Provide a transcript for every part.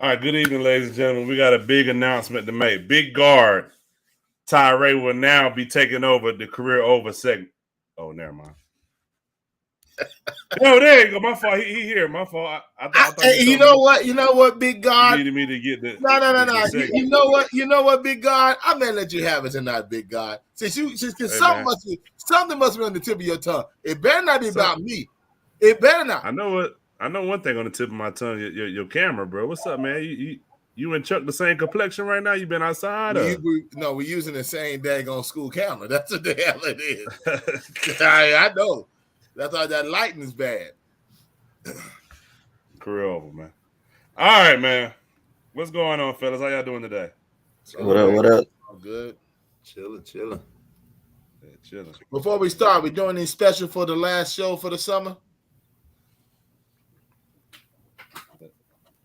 All right, good evening, ladies and gentlemen. We got a big announcement to make. Big guard Tyree will now be taking over the career over segment. Oh, never mind. Oh, there you go. My fault. He here. My fault. I thought you you told know me what? You know what, Big you God? needed me to get the No. the You, segment. you know what? You know what, Big God? I'm gonna let you have it tonight, Big God. Since something must be on the tip of your tongue. It better not be about me. It better not. I know one thing on the tip of my tongue. Your camera, bro. What's up, man? You and Chuck the same complexion right now? You been outside? We're using the same daggone school camera. That's what the hell it is. I know. That's why that lighting is bad. Career over, man. All right, man. What's going on, fellas? How y'all doing today? What up? All good. Chilling. Yeah, chilling. Before we start, we doing anything special for the last show for the summer?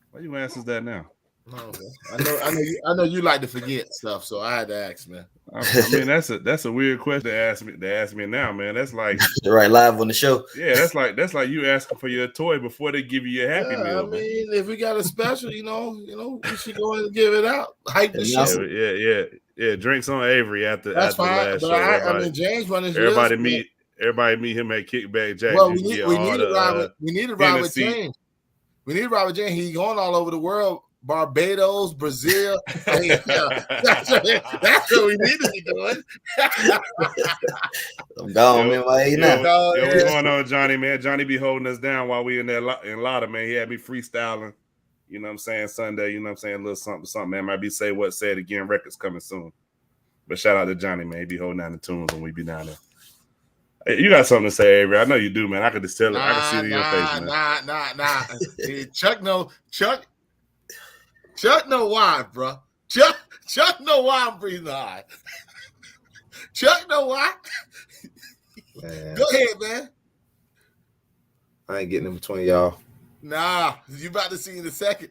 Why you answers that now? I know you like to forget stuff, so I had to ask, man. I mean, that's a weird question to ask me now, man. That's like right live on the show. Yeah, that's like you asking for your toy before they give you your Happy Meal. I mean, if we got a special, we should go ahead and give it out. Hype the show. Yeah. Drinks on Avery after that's the fine. last but show. James run his everybody meet him at Kickback Jack. Well, we need to ride with James. We need to ride with James. He's going all over the world. Barbados, Brazil. That's what we need to be doing. I'm gone, man. Why ain't now? What's going on, Johnny, man? Johnny be holding us down while we in Lotta, man. He had me freestyling. You know what I'm saying? Sunday, you know what I'm saying? A little something, man. Might be Say What, Say It Again. Records coming soon. But shout out to Johnny, man. He be holding down the tunes when we be down there. Hey, you got something to say, Avery? I know you do, man. I could just tell it. I can see it in your face, man. Nah. Chuck know why, bro. Chuck know why I'm breathing hard. Chuck know why. Man. Go ahead, man. I ain't getting in between y'all. Nah, you about to see in a second.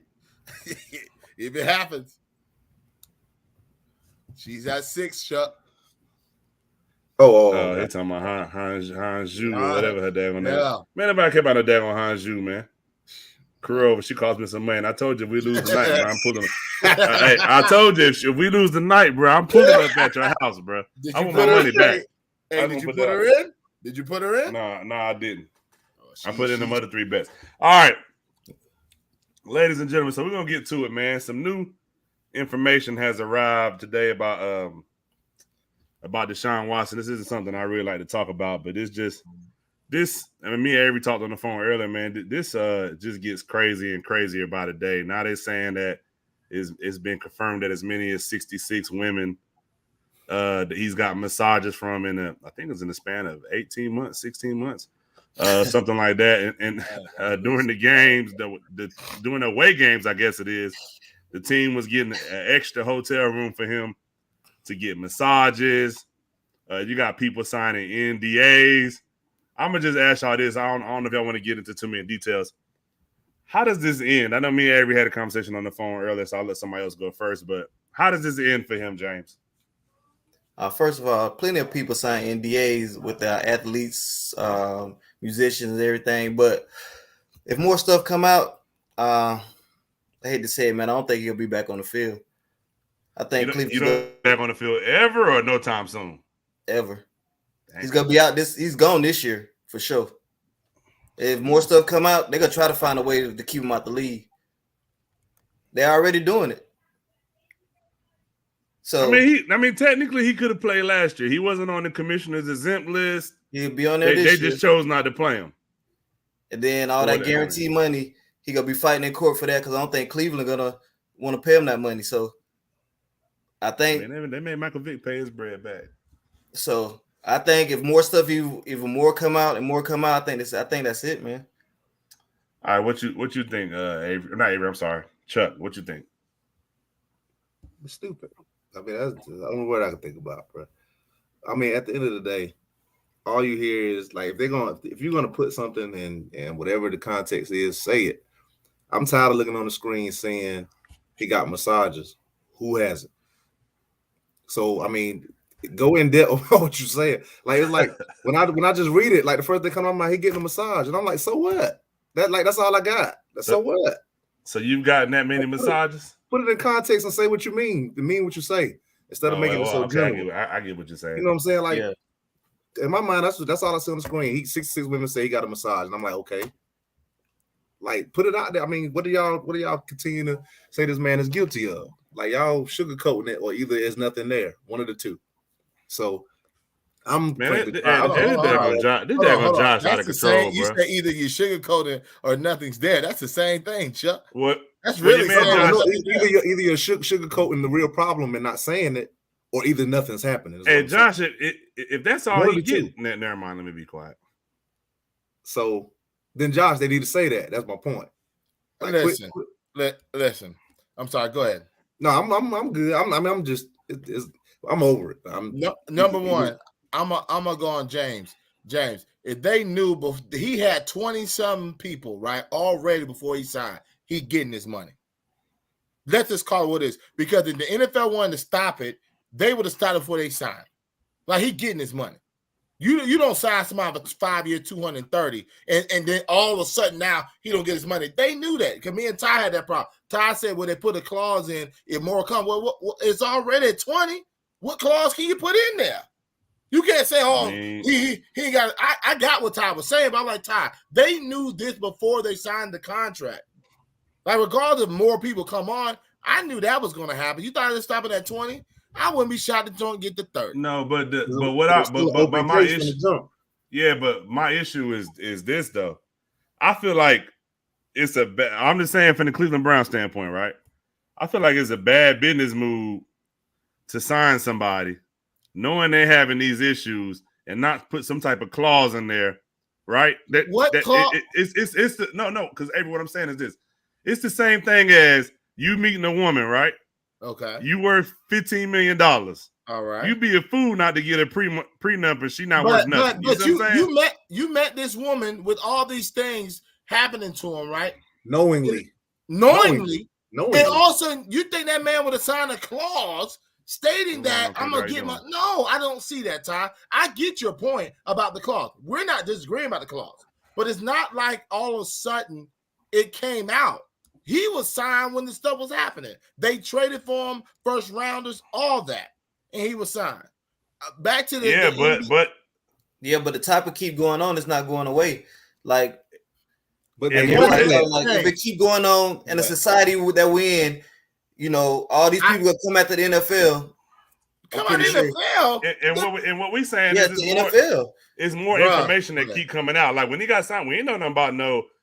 If it happens. She's at 6, Chuck. They talking about Hanju or whatever her daggone name. Man, nobody care about no daggone Hanju, man. Career over. She cost me some money. I told you if we lose tonight, bro, I'm pulling. Hey, I told you if we lose tonight, bro, I'm pulling up at your house, bro. I want my money back. Hey, did you put her in? Did you put her in? No, I didn't. I put in the other 3 bets. All right, ladies and gentlemen. So we're gonna get to it, man. Some new information has arrived today about Deshaun Watson. This isn't something I really like to talk about, but it's just. I mean, me and Avery talked on the phone earlier, man. This just gets crazier and crazier by the day. Now they're saying that it's been confirmed that as many as 66 women that he's got massages from I think it was in the span of 18 months, 16 months, something like that. And during the games, during the away games, I guess it is, the team was getting an extra hotel room for him to get massages. You got people signing NDAs. I'm going to just ask y'all this. I don't know if y'all want to get into too many details. How does this end? I know me and Avery had a conversation on the phone earlier, so I'll let somebody else go first. But how does this end for him, James? First of all, plenty of people sign NDAs with athletes, musicians, and everything. But if more stuff come out, I hate to say it, man, I don't think he'll be back on the field. I think you don't back on the field ever or no time soon? Ever. He's gonna be out he's gone this year for sure. If more stuff come out, they're gonna try to find a way to keep him out the league. They're already doing it. So I mean, technically he could have played last year. He wasn't on the commissioner's exempt list. He'll be on there. They just chose not to play him. And then all that guaranteed money, he gonna be fighting in court for that because I don't think Cleveland gonna want to pay him that money. So I think they made Michael Vick pay his bread back. So I think if more stuff, even more come out, I think that's it, man. All right, what you think, Avery? Not Avery. I'm sorry, Chuck. What you think? It's stupid. I mean, that's the only word I can think about, bro. I mean, at the end of the day, all you hear is like if you're gonna put something in whatever the context is, say it. I'm tired of looking on the screen saying he got massages. Who hasn't? So I mean, go in depth about what you saying. Like it's like when I just read it, like the first thing come on my mind, he getting a massage, and I'm like, so what? That's all I got. So what? So you've gotten that many massages? Put it in context and say what you mean. Mean what you say instead of making it so general. I get what you're saying. You know what I'm saying? Like in my mind, that's all I see on the screen. 66 women say he got a massage, and I'm like, okay. Like, put it out there. I mean, what do y'all continue to say this man is guilty of? Like, y'all sugarcoating it, or either there's nothing there, one of the two. So I'm this Josh out of control, bro. You say either you sugarcoating or nothing's there. That's the same thing, Chuck. What? That's really either you're sugarcoating the real problem and not saying it, or either nothing's happening. Hey, Josh, if that's all he gets, never mind. Let me be quiet. So then, Josh, they need to say that. That's my point. Like, listen. I'm sorry. Go ahead. No, I'm good. I'm over it. Number one. I'm gonna go on James. James, if they knew he had 20-something people, right, already before he signed, he getting his money. Let's just call it what it is. Because if the NFL wanted to stop it, they would have started before they signed. Like, he getting his money. You don't sign somebody for 5 years, 230, and then all of a sudden now he don't get his money. They knew that because me and Ty had that problem. Ty said, well, they put a clause in if more come. Well, it's already at 20. What clause can you put in there? You can't say, oh, he ain't got it. I got what Ty was saying, but I'm like, Ty, they knew this before they signed the contract. Like, regardless of more people come on, I knew that was going to happen. You thought it stopping at 20? I wouldn't be shocked if don't get the 30. No, but my issue, but my issue is this though. I feel like it's I'm just saying from the Cleveland Browns standpoint, right? I feel like it's a bad business move to sign somebody knowing they're having these issues and not put some type of clause in there, right? Clause? It's because what I'm saying is this. It's the same thing as you meeting a woman, right? Okay. You worth $15 million. All right. You be a fool not to get a prenup and she not worth nothing. But you met this woman with all these things happening to him, right? Knowingly. And also, you think that man would have signed a clause stating that I'm gonna get my no, I don't see that, Ty. I get your point about the clause. We're not disagreeing about the clause, but it's not like all of a sudden it came out. He was signed when the stuff was happening. They traded for him, first rounders, all that, and he was signed. Back to the but the topic keep going on. It's not going away. Like, if it keep going on in the society that we're in, you know, all these people gonna come after the NFL. And what we saying is the NFL. It's more information that keep coming out. Like when he got signed, we ain't know nothing about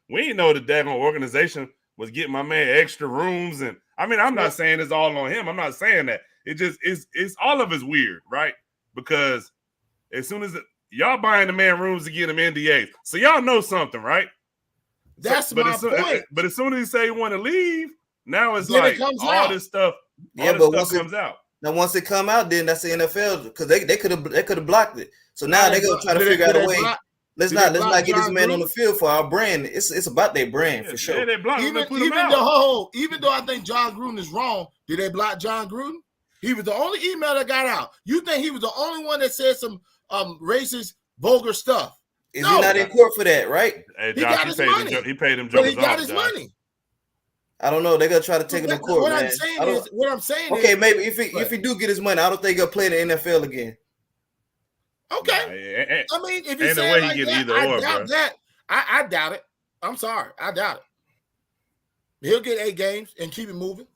we ain't know the daggone organization was getting my man extra rooms. And I mean, I'm not saying it's all on him. I'm not saying that. It just it's all of it's weird, right? Because as soon as y'all buying the man rooms to get him NDAs, so y'all know something, right? That's my point. But as soon as he say he want to leave, now it's like this stuff. Comes out. Now, once it come out, then that's the NFL because they could have blocked it. So now they're gonna try to figure out a way. Let's not get this man on the field for our brand. It's about their brand for sure. They blocked even though I think John Gruden is wrong, did they block John Gruden? He was the only email that got out. You think he was the only one that said some racist, vulgar stuff? Is he not in court for that, right? Hey, Josh, he paid him. But he got his money. I don't know. They're gonna try to take him to court. What I'm saying is, maybe if he do get his money, I don't think he'll play in the NFL again. Okay. I mean, if you say like that, I doubt that. I doubt it. I'm sorry. I doubt it. He'll get 8 games and keep it moving.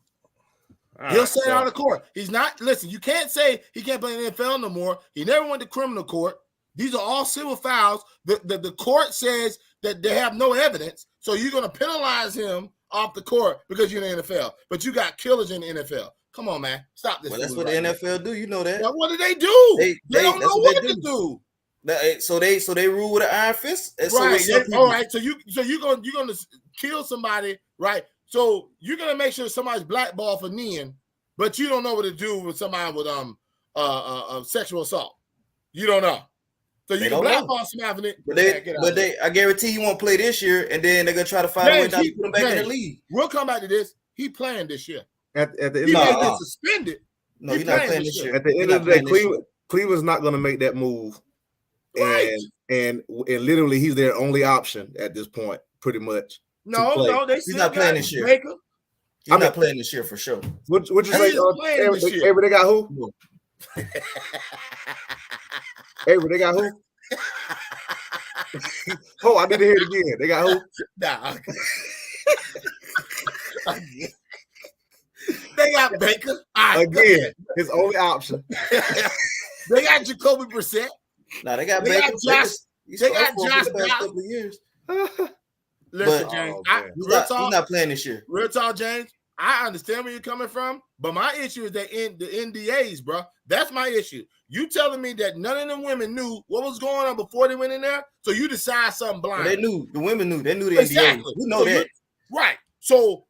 He'll stay out of court. He's not. Listen, you can't say he can't play in the NFL no more. He never went to criminal court. These are all civil fouls. The court says that they have no evidence, so you're going to penalize him off the court because you're in the NFL. But you got killers in the NFL. Come on, man. Stop this. Well, that's what the NFL do. You know that. Well, what do they do? They don't know what to do. So they rule with an iron fist. Right. All right. So you're gonna kill somebody, right? So you're gonna make sure somebody's blackballed for kneeing, but you don't know what to do with somebody with sexual assault. You don't know. So you can blackball somebody. But I guarantee you won't play this year, and then they're gonna try to find a way to put him back in the league. We'll come back to this. He playing this year. At the end he may get suspended. No, he's not playing this year. At the end of the day, Cleveland's not going to make that move, right. and literally he's their only option at this point, pretty much. No, they He's still not playing got this year. Baker. He's not playing this year for sure. What you say? He's playing this year. Avery, they got who? Avery, they got who? Oh, I need to hear it again. They got who? Nah. They got Baker. All right, Again, his only option. they got Jacoby Brissett. Nah, they got They Baker. got Josh. He's They got for Josh the past Dobbs. couple of years. Listen, But- James. man. He's Real not, talk, he's not playing this year. real talk, James. I understand where you're coming from, but my issue is that in the NDAs, bro. That's my issue. You telling me that none of them women knew what was going on before they went in there, so you decide something blind. They knew. The women knew. They knew the Exactly. NDA. We know So that. right. So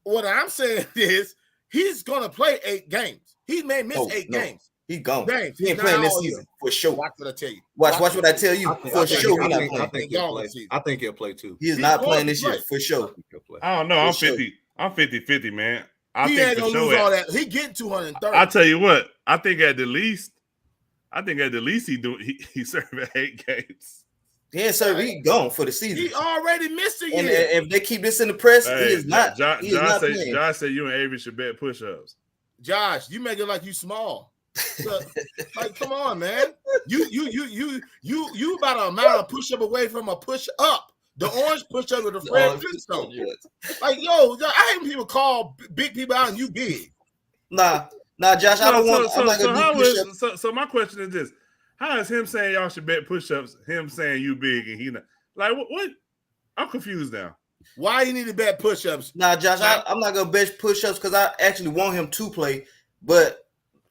what I'm saying is he's gonna play 8 games. He may miss Oh, 8 no. games. He gone. James, He ain't he's playing not this all season for sure. Watch what I tell you. Watch what I tell you. For sure, he's not I playing. think Y'all he'll play. will see. I think he'll play too. He is He's not going playing to this year play. for I sure. think he'll play. I don't know. I'm For sure. 50. I'm 50-50, man. I He think ain't for gonna sure. lose all that. He getting 230. I tell you what. I think at the least he serving 8 games. Yeah, sir. He gone for the season. He already missed a year. And if they keep this in the press, he Hey, is not. Josh, he is not playing. Josh said you and Avery should bet push-ups. Josh, you make it like you small. So, like, come on, man. You about a mile of push-up away from a push-up. The orange push-up with the Fred Flintstone. Like, yo, I hate when people call big people out and you big. Nah, Josh. I don't want. I'm not gonna do push-ups. So my question is this: how is him saying y'all should bet push-ups? Him saying you big and he not like what? I'm confused now. Why you need to bet push-ups? Nah, Josh. I'm not gonna bench push-ups because I actually want him to play, but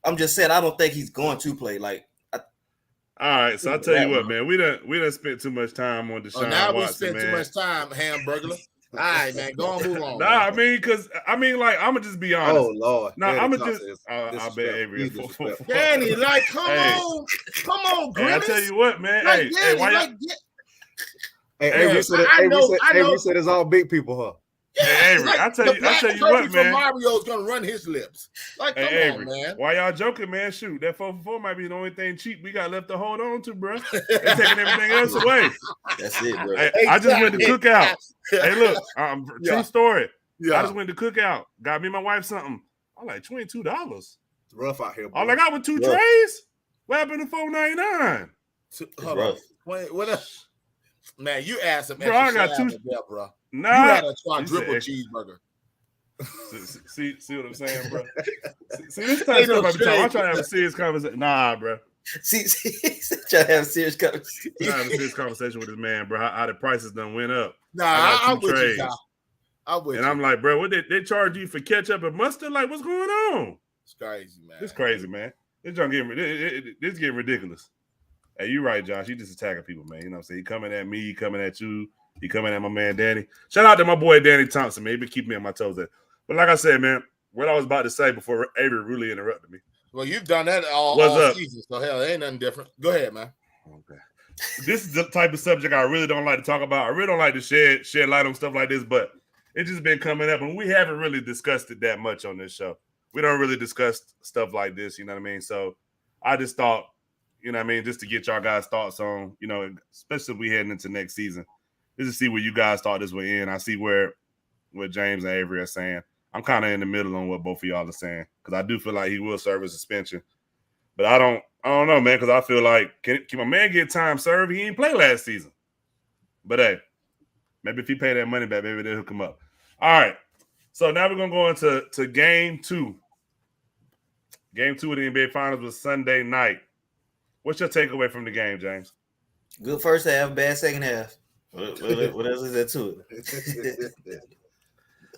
I'm just saying I don't think he's going to play. Like, All right, so I tell you what, man, we done spent too much time on Deshaun Now we Watson, spent man. too much time, hamburger. All right, man, go on, move on. Nah, man. I mean, like, I'm gonna just be honest. Oh Lord. No, Danny I'm Thompson just. is I bet disrespectful. Avery. He's disrespectful. Danny, like, come Hey. on, Hey, I Grimace. tell you what, man. Like, Hey, Danny, why y'all? like, Hey, Man, Avery said, I know- Avery said it's all big people, huh? Hey, Avery, like I tell the you black what, person man. from Mario's gonna run his lips. Like, come Hey, on, Avery, man. why y'all joking, man? Shoot, that 4-for-4 might be the only thing cheap we got left to hold on to, bro. They're taking everything else away. that's it, bro. Hey, I just went to Cookout. Hey, look, Yeah. true story. I Yeah. just went to Cookout. Got me and my wife something. I'm like $22. It's rough out here, bro. All I got with 2 Rough. trays. What happened to $4.99? Hold on. Wait, what else? Man, you add some Bro, extra I got salad two- there, bro. Nah. You had a You quadruple said- cheeseburger. See what I'm saying, bro? See this type of stuff I be talking. I'm trying to have a serious conversation. Nah, bro. See, he's trying to have a serious conversation. I'm trying to have a serious conversation with this man, bro. How the prices done went up. Nah, I got I'm 2 with trays. you, Kyle. I'm with And you. I'm like, bro, what they charge you for ketchup and mustard? Like, what's going on? It's crazy, man. This crazy, man. This getting ridiculous. Hey, you right, Josh. You just attacking people, man. You know what I'm saying? He coming at me, he coming at you, he coming at my man Danny. Shout out to my boy Danny Thompson, man. He been keeping me on my toes there. But like I said, man, what I was about to say before Avery really interrupted me. Well, you've done that all What's up? season, so hell, it ain't nothing different. Go ahead, man. Okay. This is the type of subject I really don't like to talk about. I really don't like to shed light on stuff like this, but it's just been coming up, and we haven't really discussed it that much on this show. We don't really discuss stuff like this, you know what I mean? So I just thought, you know what I mean, just to get y'all guys' thoughts on, you know, especially if we heading into next season, just to see where you guys thought this would end. I see where James and Avery are saying. I'm kind of in the middle on what both of y'all are saying, because I do feel like he will serve a suspension. But I don't know, man, because I feel like can my man get time served? He didn't play last season. But hey, maybe if he pay that money back, maybe they'll hook him up. All right. So now we're gonna go into game 2. Game 2 of the NBA Finals was Sunday night. What's your takeaway from the game, James? Good first half, bad second half. What else is there to it?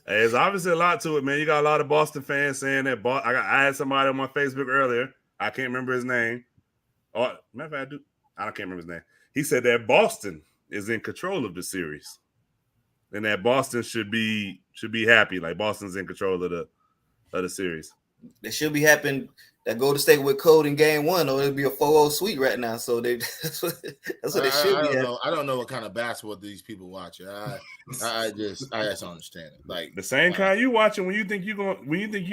Hey, there's obviously a lot to it, man. You got a lot of Boston fans saying that. I had somebody on my Facebook earlier. I can't remember his name. Oh, matter of fact, I can't remember his name. He said that Boston is in control of the series, and that Boston should be happy, like Boston's in control of the series. They should be happy that Golden State with Code in game 1, or it'd be a 4-0 sweep right now. So that's what they should I be. don't know. I don't know what kind of basketball these people watch. I just don't understand it. Like The same kind you watching when you think you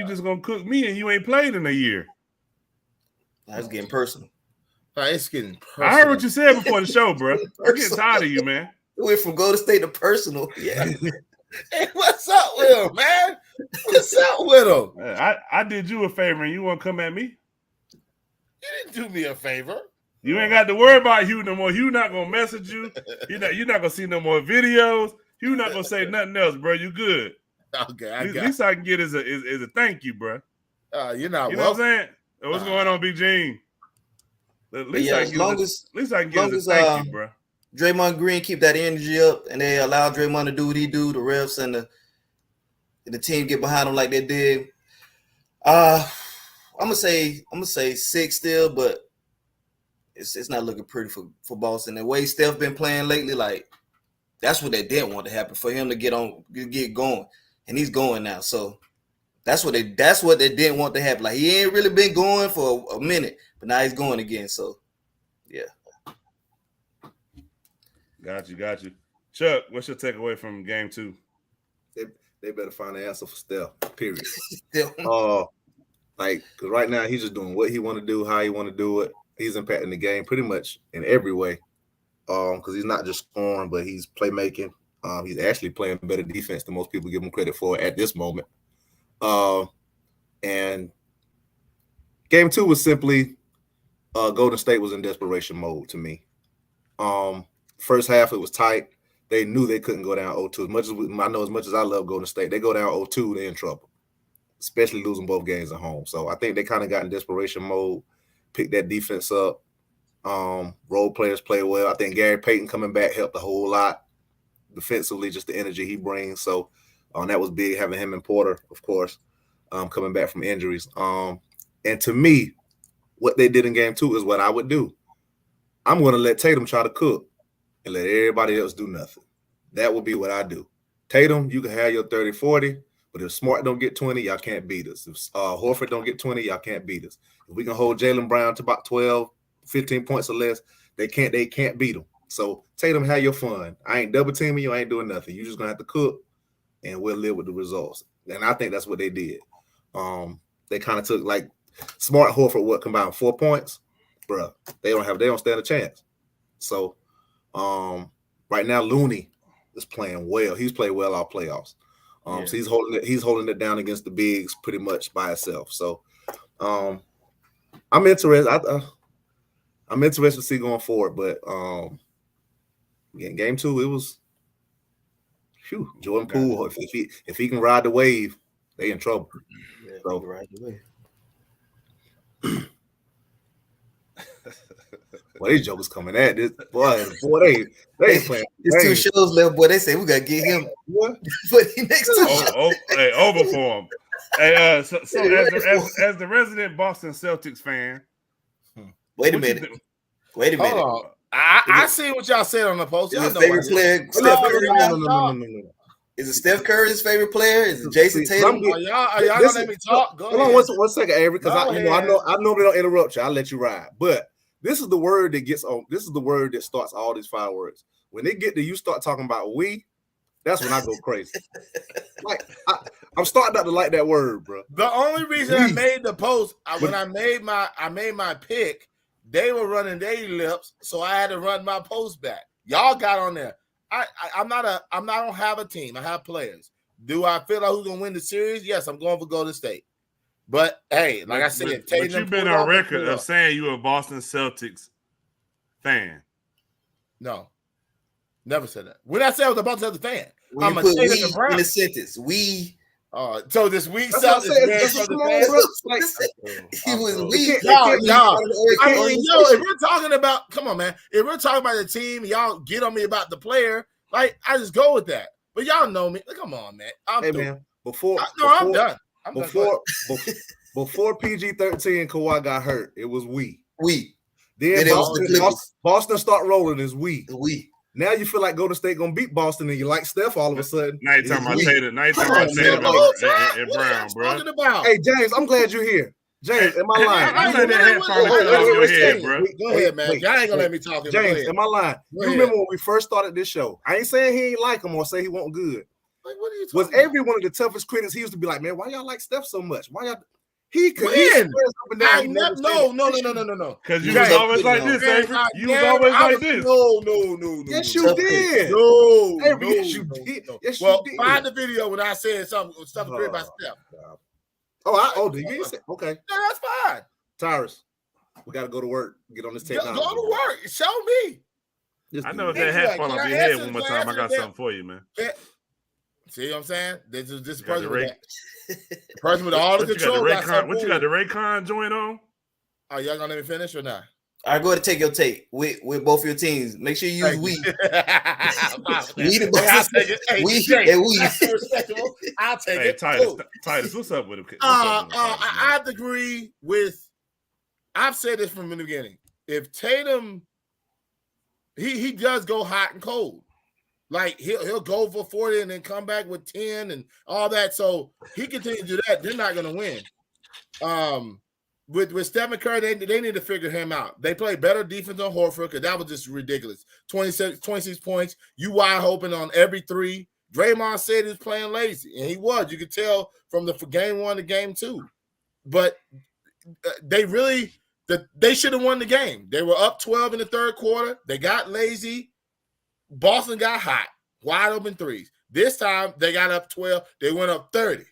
just gonna cook me and you ain't played in a year. That's getting personal. it's getting personal. I heard what you said before the show, bro. I'm getting tired of you, man. It went from Golden State to personal. Yeah. Hey, what's up with him, man? What's up with him? I did you a favor and you want to come at me? You didn't do me a favor. You ain't got to worry about Hugh no more. Hugh not gonna message you. You're not gonna see no more videos. Hugh not gonna say nothing else, bro. You good? Okay, At least I can get is a thank you, bro. You're not. You know what I'm saying? What's going on, Big Gene? At least I can get a thank you, bro. Draymond Green keep that energy up, and they allow Draymond to do what he do. The refs and the team get behind him like they did. I'm gonna say 6 still, but it's not looking pretty for Boston. The way Steph been playing lately, like that's what they didn't want to happen for him to get going, and he's going now. So that's what they didn't want to happen. Like he ain't really been going for a minute, but now he's going again. So yeah. Got you. Chuck, what's your takeaway from game 2? They better find an answer for Steph. Period. Still. Because right now he's just doing what he want to do, how he want to do it. He's impacting the game pretty much in every way. Because he's not just scoring, but he's playmaking. He's actually playing better defense than most people give him credit for at this moment. And game 2 was simply Golden State was in desperation mode to me. First half, it was tight. They knew they couldn't go down 0-2. As much as I love Golden State, they go down 0-2, they're in trouble, especially losing both games at home. So I think they kind of got in desperation mode, picked that defense up. Role players play well. I think Gary Payton coming back helped a whole lot defensively, just the energy he brings. So that was big, having him and Porter, of course, coming back from injuries. And to me, what they did in game 2 is what I would do. I'm going to let Tatum try to cook and let everybody else do nothing. That would be what I do. Tatum, you can have your 30-40, but if Smart don't get 20, y'all can't beat us. If Horford don't get 20, y'all can't beat us. If we can hold Jaylen Brown to about 12, 15 points or less, they can't beat them. So Tatum, have your fun. I ain't double teaming you. I ain't doing nothing. You're just going to have to cook, and we'll live with the results. And I think that's what they did. They kind of took like Smart, Horford, combined 4 points? Bruh, they don't stand a chance. So right now, Looney is playing well. He's played well all playoffs. So he's holding it down against the bigs pretty much by himself. So I'm interested. I'm interested to see going forward. But in game 2, it was Jordan Poole. If he can ride the wave, they in trouble. Yeah, so ride the wave. Well, these jokers coming at this boy. They ain't playing. There's 2 shows left, boy. They say we gotta get him for the next 2 shows. Hey, over for him. Hey, so as the resident Boston Celtics fan, wait a minute. Hold on. I see what y'all said on the post. Is his favorite player Steph Curry? No. Is it Steph Curry's favorite player? Is it Jason Tatum? Are y'all gonna let me talk? Go hold ahead. on one second, Avery, because I normally don't interrupt you. I'll let you ride. But this is the word that gets on. This is the word that starts all these fireworks. When they get to you start talking about we, that's when I go crazy. Like I'm starting not to like that word, bro. The only reason I made the post when I made my pick, they were running their lips, so I had to run my post back. Y'all got on there. I don't have a team. I have players. Do I feel like who's gonna win the series? Yes, I'm going for Golden State. But hey, like I said, but you've been on record of saying you're a Boston Celtics fan. No, never said that. When I said I was a Boston Celtics fan, when I'm you put a we in a sentence. We. So this week, Celtics he was weak. Y'all. I mean, if we're talking about, come on, man. If we're talking about the team, y'all get on me about the player. Like I just go with that. But y'all know me. Come on, man. I'm done. I'm done. Before PG-13 Kawhi got hurt, it was we. Then Boston start rolling is we. Now you feel like Golden State gonna beat Boston, and you like Steph all of a sudden. Now you're talking about Tatum. Now you're talking about Tatum and Brown, bro. Hey James, I'm glad you're here. James, am I lying? Go ahead, man. Y'all ain't gonna let me talk. James, am I lying? You remember when we first started this show? I ain't saying he ain't like him or say he wasn't good. Like, what are you talking was every one of the toughest critics. He used to be like, man, why y'all like Steph so much? Why y'all? He could When? I No. Because you James, was always like you know. this, Avery. You was always like this. No. Yes, no. you Tough did. No, Avery, no, yes, you no, did. no. Yes, Well, you did. find the video when I said something great about Steph. Did you say? Okay. No, that's fine. Tyrus, we got to go to work. Get on this Go technology. to work. Show me. Just I do know if it. that hat Anyway, fall can off I your head answer- one more can I time, I answer got that? something for you, man. See what I'm saying? This You got person the with Ray- that. Person with all the What you got control. the got something What you for got the Raycon joint on? Oh, y'all gonna let me finish or not? All right, go ahead and take your take with both your teams. Make sure you use we. We the Hey, I'll take it. Hey, We Jay, and we. that's respectable. I'll take Hey, it. Titus, Cool. Titus, what's up with him? What's up with him, Titus, man? I have to agree with. I've said this from the beginning. If Tatum, he does go hot and cold. Like he'll go for 40 and then come back with 10 and all that. So he continues to do that. They're not going to win. With Stephen Curry, they need to figure him out. They play better defense on Horford because that was just ridiculous. 26 points. You wide open on every three. Draymond said he was playing lazy, and he was. You could tell from the game 1 to game 2. But they should have won the game. They were up 12 in the third quarter. They got lazy. Boston got hot, wide open threes. This time they got up 12. They went up 30.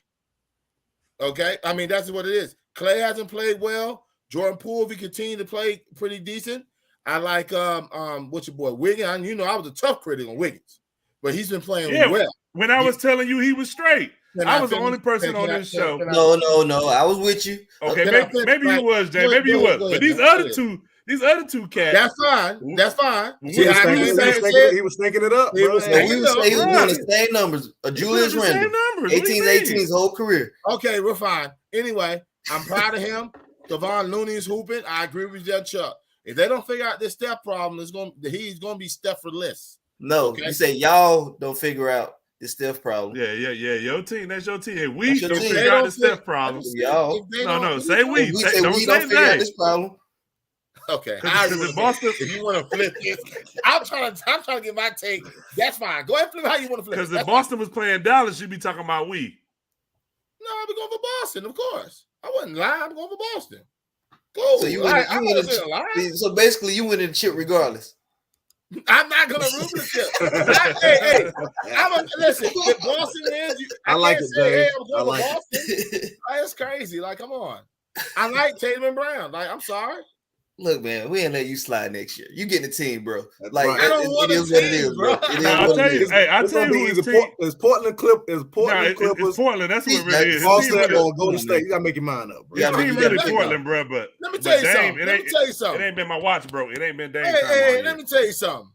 Okay, I mean that's what it is. Clay hasn't played well. Jordan Poole, if he continue to play pretty decent. I like what's your boy Wiggins. You know I was a tough critic on Wiggins, but he's been playing well. When I was telling you he was straight, I was the only person on this show. No. I was with you. Okay, maybe you was, Jay. Maybe you was. But these other two cats. That's fine. That's fine. He was thinking it up. He was So we thinking would say he was up. doing the same numbers. Julius He was the same Randle, numbers. What do you 18 mean? his whole career. Okay, we're fine. Anyway, I'm proud of him. Devon Looney's hooping. I agree with you, Chuck. If they don't figure out this Steph problem, he's going to be Steph-less. No, Okay. you say y'all don't figure out the Steph problem. Yeah. Your team. That's your team. Hey, we That's your don't team. figure They out don't the Steph fit- problem. Y'all. No, say we. We say Don't we don't say figure out they. this problem. Okay, Because if Boston, if you want to flip this, I'm trying to get my take. That's fine. Go ahead and flip how you want to flip it. because That's if Boston was playing Dallas, you'd be talking about we. fine. No, I'll be going for Boston, of course. I wasn't lying. I'm going for Boston. Cool. So you I went wasn't lying. so basically you went in the chip regardless. I'm not gonna root for the chip. Hey, listen. If Boston wins, I like can't it, say, Jay. hey, I'm going I for like it. Boston. That's crazy. Like, come on. I like Tatum and Brown. Like, I'm sorry. Look, man, we ain't let you slide next year. You get the team, bro. That's Like right. I don't it want is a what it team, is, bro. bro. It is Nah, I'll what tell it you. is. Hey, I'll It's tell gonna you be who his either team. It's Portland Clippers. It's Portland. That's what it really is. His Boston team really- Boston or Golden State. You gotta make your mind up, bro. Yeah, His I mean, team you gotta really make it Portland, bro. But Let me tell you Dame, something. it Let me tell you It something. ain't been my watch, bro. It ain't been Dame time. Hey, all let year. me tell you something.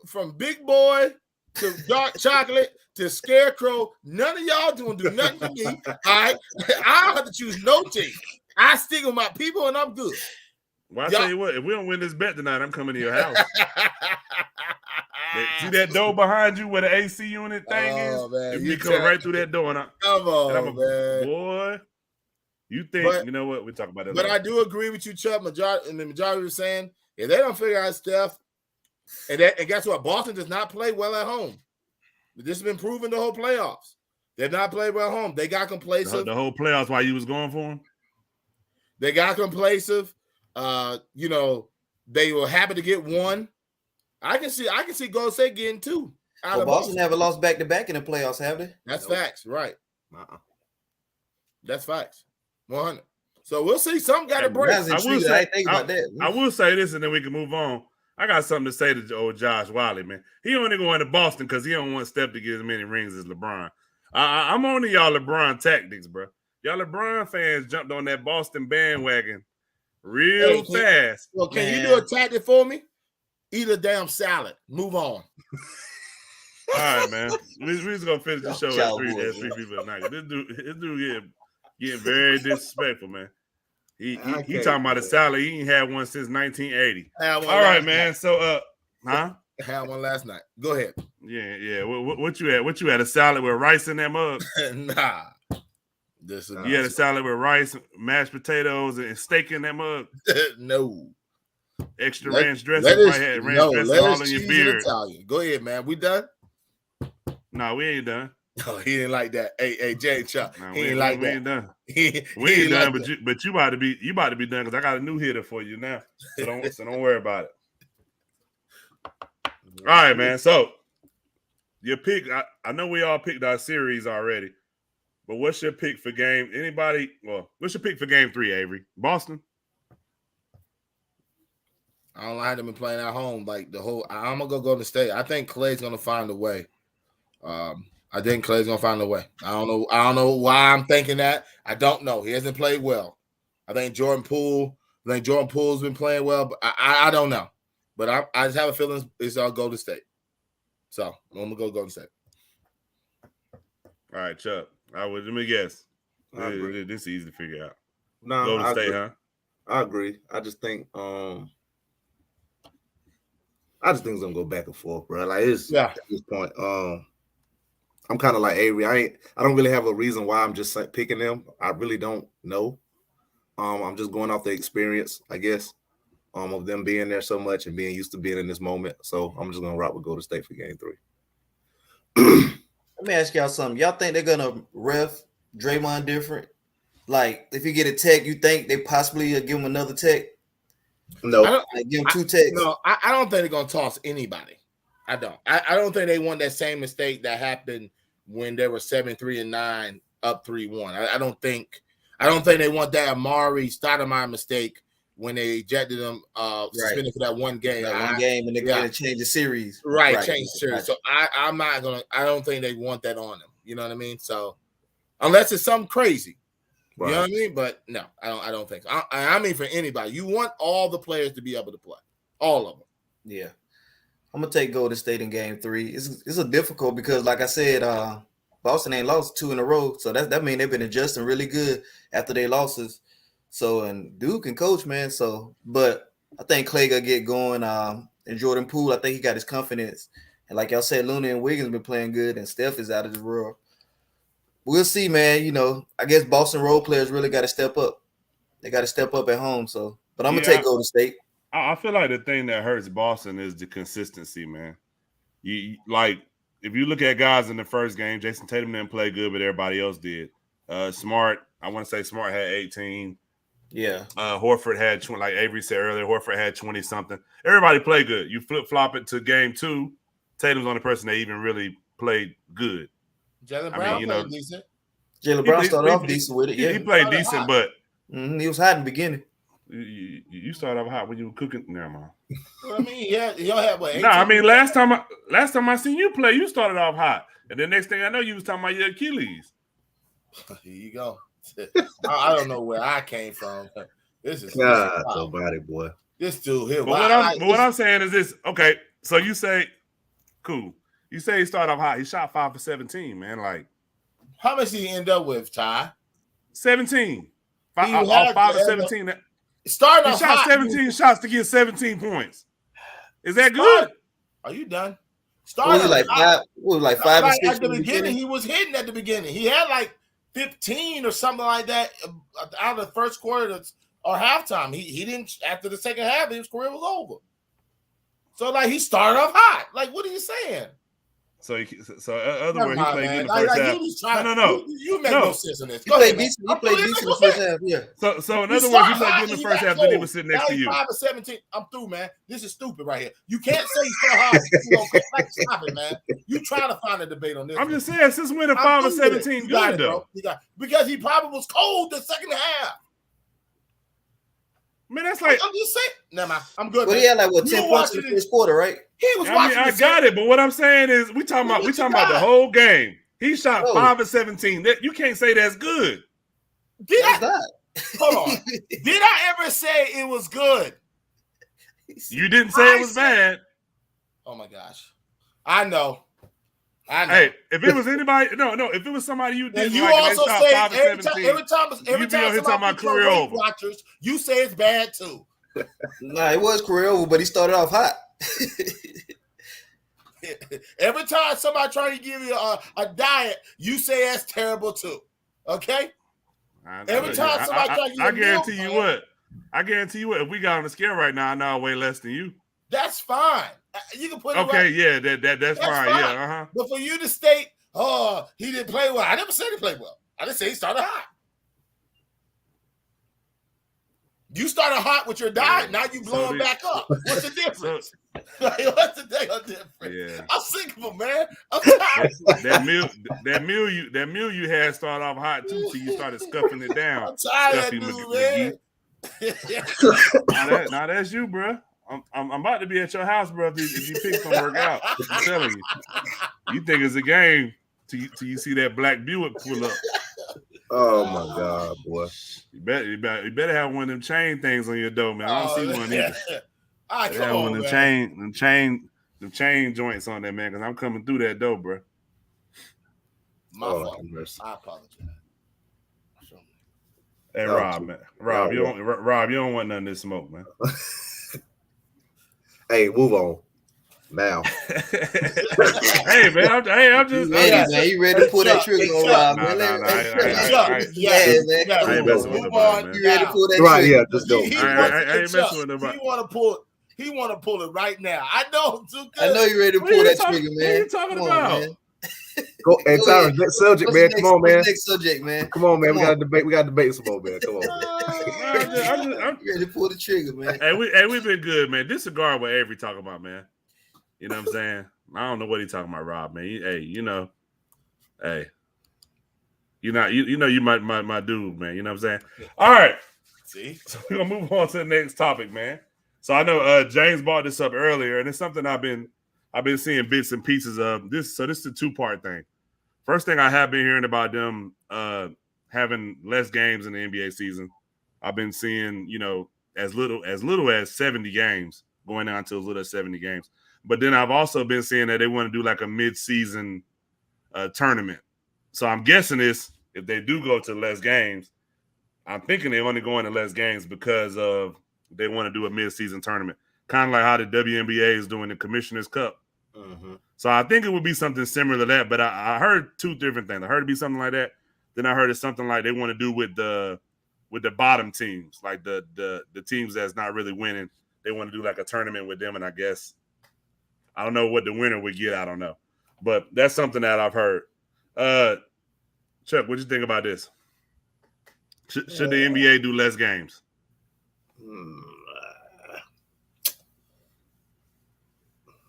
From Big Boy to Dark Chocolate to Scarecrow, none of y'all doing do nothing for me. All right, I don't have to choose no team. I stick with my people and I'm good. Well, I Y'all- tell you what, if we don't win this bet tonight, I'm coming to your house. See that door behind you where the AC unit thing Oh, is? man, You you be coming tell- right through that door, and Come on, I'm a man. boy. You think But- you know what? We talk about that. But later. I do agree with you, Chuck. And the majority was saying if they don't figure out Steph, and guess what? Boston does not play well at home. This has been proven the whole playoffs. They've not played well at home. They got complacent. the whole playoffs while you was going for him. They got complacent. They were happy to get one. I can see Golden State getting two out Well, of Boston Boston. haven't lost back to back in the playoffs, have they? That's Nope. facts, right? Uh-uh. That's facts. 100. So we'll see. Some got to break. That's intriguing. I didn't think about that. I will say this, and then we can move on. I got something to say to old Josh Wiley, man. He only going to Boston because he don't want Steph to get as many rings as LeBron. I'm on to y'all LeBron tactics, bro. Y'all LeBron fans jumped on that Boston bandwagon real fast. Well, can you Man. do a tactic for me? Eat a damn salad. Move on. All right, man. We just gonna finish the show at Y'all three boys, people at night. This dude getting very disrespectful, man. He I can't talking about a do that. salad. He ain't had one since 1980. Had one All right, last man. So huh? night. Had one last night. Go ahead. Yeah. What you had? What you had? A salad with rice in that mug? Nah. This is You had a salad with rice, mashed potatoes, and steak in that mug. no. Extra Let- ranch dressing. Lettuce, Probably had ranch no, dressing lettuce, all in your cheese, and beard. Italian. Go ahead, man. We done? No, we ain't done. No, he didn't like that. Hey, Jay Chuck, Nah, he we ain't like ain't that. done. He We ain't done, like but you about to be done because I got a new hitter for you now. So don't worry about it. All right, man. So your pick. I know we all picked our series already, but what's your pick for game? Anybody? Well, what's your pick for game 3, Avery? Boston. I don't like them playing at home like the whole. I'm gonna go to state. I think Clay's gonna find a way. I think Clay's gonna find a way. I don't know why I'm thinking that. I don't know. He hasn't played well. I think Jordan Poole's been playing well, but I don't know. But I just have a feeling it's all Golden State. So I'm gonna go Golden State. All right, Chuck. Let me guess. I agree. This is easy to figure out. No, Golden State, agree. huh? I agree. I just think it's gonna go back and forth, bro. Like at this point. I'm kind of like Avery. I don't really have a reason why I'm just like picking them. I really don't know. I'm just going off the experience, I guess, of them being there so much and being used to being in this moment. So I'm just gonna rock with Golden State for game 3. Let me ask y'all something. Y'all think they're gonna ref Draymond different? Like, if you get a tech, you think they possibly give him another tech? No, like give him 2 techs. No, I don't think they're gonna toss anybody. I don't. I don't think they want that same mistake that happened when they were 7-3-9 up 3-1. I don't think they want that Amari Stoudemire mistake when they ejected him suspended for that one game. One game and they're gonna change the series. Right, change the series. Right. So I'm not gonna. I don't think they want that on them. You know what I mean? So unless it's something crazy. Right. You know what I mean? But no, I don't think so. I mean, for anybody, you want all the players to be able to play, all of them. Yeah, I'm gonna take Golden State in game 3. It's a difficult because, like I said, Boston ain't lost 2 in a row, so that means they've been adjusting really good after their losses. So and Duke can coach, man. So, but I think Clay gonna get going. And Jordan Poole, I think he got his confidence. And like y'all said, Looney and Wiggins been playing good, and Steph is out of the world. We'll see, man. You know, I guess Boston role players really got to step up. They got to step up at home. So, but I'm gonna take Golden State. I feel like the thing that hurts Boston is the consistency, man. You like if you look at guys in the first game, Jason Tatum didn't play good, but everybody else did. Smart, I want to say Smart had 18. Yeah. Horford had 20, like Avery said earlier. Horford had 20 something. Everybody played good. You flip flop it to game 2. Tatum's the only person that even really played good. Jaylen Brown played decent. Jaylen Brown started off decent with it. Yeah, he played decent, hot. But he was hot in the beginning. You started off hot when you were cooking. Never mind. I mean, y'all had what? No, I mean last time I seen you play, you started off hot, and then next thing I know, you was talking about your Achilles. Here you go. I don't know where I came from. This is somebody, boy. This dude here. But what I'm saying is this. Okay, so you say, cool. You say he started off hot. He shot 5 for 17, man. Like, how much did he end up with, Ty? 17. 5 for 17. He shot 17 shots to get 17 points. Is that good? Are you done? Like 5 or 6 at the beginning. He was hitting at the beginning. He had like 15 or something like that out of the first quarter or halftime. He didn't after the second half. His career was over. So like he started off hot. Like what are you saying? So other words, he played good in the first half. No. You make no sense in this. He played decent in the first half. Yeah. So in other words, he played good in the first half. Then he was sitting next to you. 5 or 17. I'm through, man. This is stupid right here. You can't say he's so hot. Stop it, man. You trying to find a debate on this? I'm just saying, since when 5 or 17 good though? Because he probably was cold the second half. Man, that's like I'm just saying. Never mind. I'm good. Well, he had like 10 points in the first quarter, right? He was watching. I got it, but what I'm saying is, we talking about the whole game. He shot 5 of 17. You can't say that's good. Hold on. Did I ever say it was good? You didn't say it was bad. Oh my gosh, I know. Hey, if it was anybody, if it was somebody you didn't you like, also and say 5 of 17, every time somebody career over. Watchers, you say it's bad too. Nah, it was career over, but he started off hot. Every time somebody trying to give you a diet, you say that's terrible too. Okay? Every time somebody trying to give you I guarantee you what, if we got on the scale right now, I know I weigh less than you. That's fine. You can put it okay, yeah, that's fine. Yeah, But for you to state oh, he didn't play well. I never said he played well. I didn't say he started hot. You started hot with your diet. Now you blowing back up. What's the difference? What's the damn difference? Yeah. I'm sick of him, man. I'm tired. that meal you had started off hot too, till you started scuffing it down. I'm tired of that dude, man. Now that's you, bro. I'm about to be at your house, bro. If you pick some work out, I'm telling you. You think it's a game till you see that black Buick pull up. Oh my God, boy! You better have one of them chain things on your door, man. I don't see one either. All right, have one of them chain joints on there, man. Because I'm coming through that door, bro. My fault. I apologize. Hey, Rob, man. Rob, you don't want none of this smoke, man. Hey, move on. Now. Hey, man. I'm just. Man, you ready to pull that trigger on Rob, man? I ain't messing with nobody, man. You ready to pull that trigger? Right, yeah, just go. I ain't messing with nobody. He want to pull it right now. I know him too good. I know you ready to pull that trigger, man. What are you talking about? Go, hey, Tyler, next subject, man. Come on, man. Next subject, man. Come on, man. We got to debate. We got to debate some more, man. Come on. I'm ready to pull the trigger, man. We've been good, man. Disregard what Avery talking about, man. You know what I'm saying? I don't know what he talking about, Rob, man. You know you my dude, man. You know what I'm saying? All right. See? So we're gonna move on to the next topic, man. So I know James brought this up earlier, and it's something I've been seeing bits and pieces of. This is a two-part thing. First thing, I have been hearing about them having less games in the NBA season. I've been seeing, as little as 70 games, going down to as little as 70 games. But then I've also been seeing that they want to do like a mid-season tournament. So I'm guessing if they do go to less games, I'm thinking they're only going to less games because of they want to do a mid-season tournament, kind of like how the WNBA is doing the Commissioner's Cup. Mm-hmm. So I think it would be something similar to that. But I heard two different things. I heard it be something like that. Then I heard it's something like they want to do with the bottom teams, like the teams that's not really winning. They want to do like a tournament with them, and I guess I don't know what the winner would get. I don't know, but that's something that I've heard. Chuck, what you think about this? Should the NBA do less games?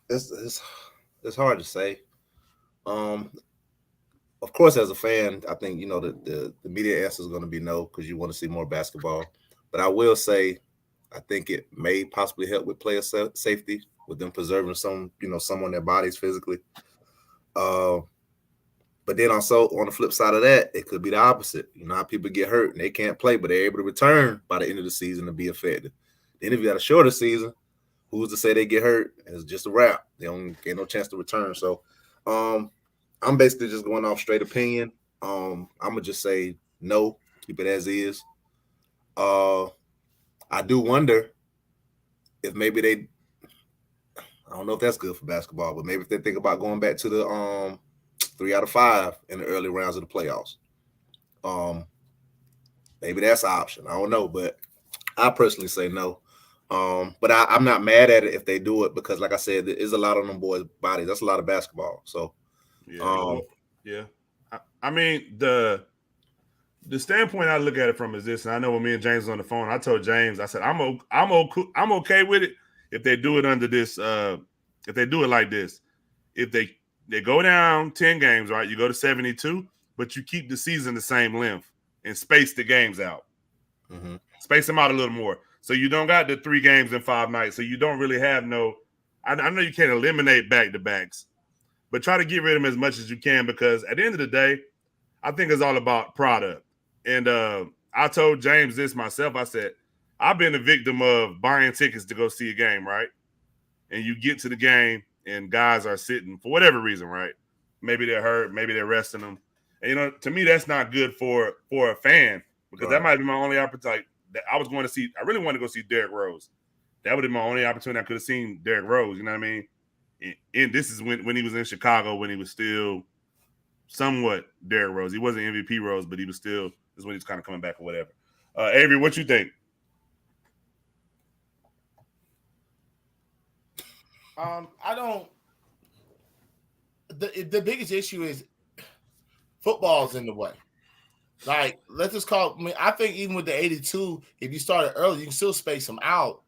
It's hard to say. Of course, as a fan, I think the media answer is going to be no, because you want to see more basketball. But I will say, I think it may possibly help with player safety, with them preserving some on their bodies physically. But then also on the flip side of that, it could be the opposite. You know how people get hurt and they can't play, but they're able to return by the end of the season and be effective. Then if you got a shorter season, who's to say they get hurt? It's just a wrap. They don't get no chance to return. So I'm basically just going off straight opinion. I'm gonna just say no, keep it as is. I do wonder if maybe I don't know if that's good for basketball, but maybe if they think about going back to the 3 out of 5 in the early rounds of the playoffs. Maybe that's an option. I don't know, but I personally say no. But I'm not mad at it if they do it, because like I said, there is a lot on them boys' bodies. That's a lot of basketball. So yeah. I mean, the standpoint I look at it from is this, and I know when me and James was on the phone, I told James, I said, I'm okay with it if they do it under this, if they do it like this. If they go down 10 games, right? You go to 72, but you keep the season the same length and space the games out. Mm-hmm. Space them out a little more. So you don't got the 3 games in 5 nights. So you don't really have I know you can't eliminate back-to-backs, but try to get rid of them as much as you can, because at the end of the day, I think it's all about product. And I told James this myself. I said, I've been a victim of buying tickets to go see a game, right? And you get to the game and guys are sitting for whatever reason, right? Maybe they're hurt, maybe they're resting them. And, to me, that's not good for a fan, because that might be my only opportunity. I really want to go see Derrick Rose. That would have been my only opportunity I could have seen Derrick Rose, you know what I mean? And this is when he was in Chicago, when he was still somewhat Derrick Rose. He wasn't MVP Rose, but he was still, this is when he was kind of coming back or whatever. Avery, what you think? I don't. The biggest issue is football's in the way. Like, let's just call. I mean, I think even with the 82, if you started early, you can still space them out.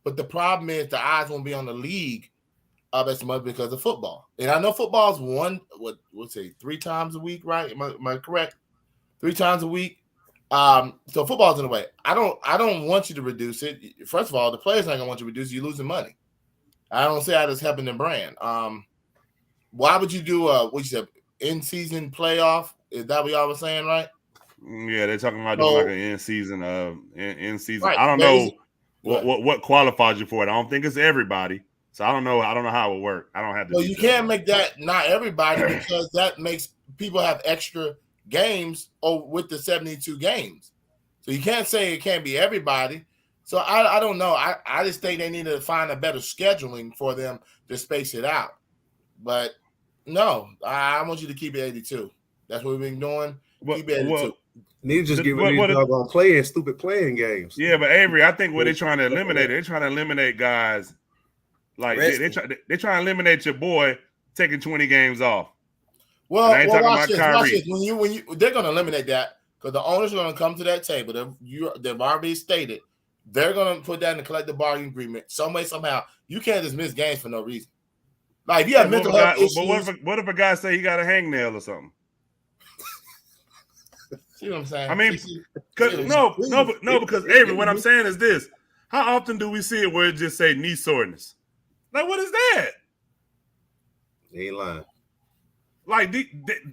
But the problem is the eyes won't be on the league as much because of football. And I know football's three times a week, right? Am I correct? 3 times a week. So football's in the way. I don't want you to reduce it. First of all, the players not gonna want you to reduce it. You're losing money. I don't see how this helping the brand. Why would you do what you said, in-season playoff? Is that what y'all was saying, right? Yeah, they're talking about doing like an in-season. Right. I don't know what qualifies you for it. I don't think it's everybody. So I don't know how it would work. I don't have to. Well, you can't make that not everybody because that makes people have extra games with the 72 games. So you can't say it can't be everybody. So I don't know. I just think they need to find a better scheduling for them to space it out. But no, I want you to keep it 82. That's what we've been doing. Keep it 82. Need to just get rid of these doggone playing stupid playing games. Yeah, but Avery, I think what they're trying to eliminate, guys. Like they're trying to eliminate your boy taking 20 games off. Well, watch this. When they're going to eliminate that because the owners are going to come to that table. They've already stated they're going to put that in the collective bargaining agreement some way, somehow. You can't just miss games for no reason. Like, if you have mental health issues. But what if a guy say he got a hangnail or something? See what I'm saying? I mean, because Avery, what I'm saying is this: how often do we see it where it just say knee soreness? Like, what is that? He ain't lying. Like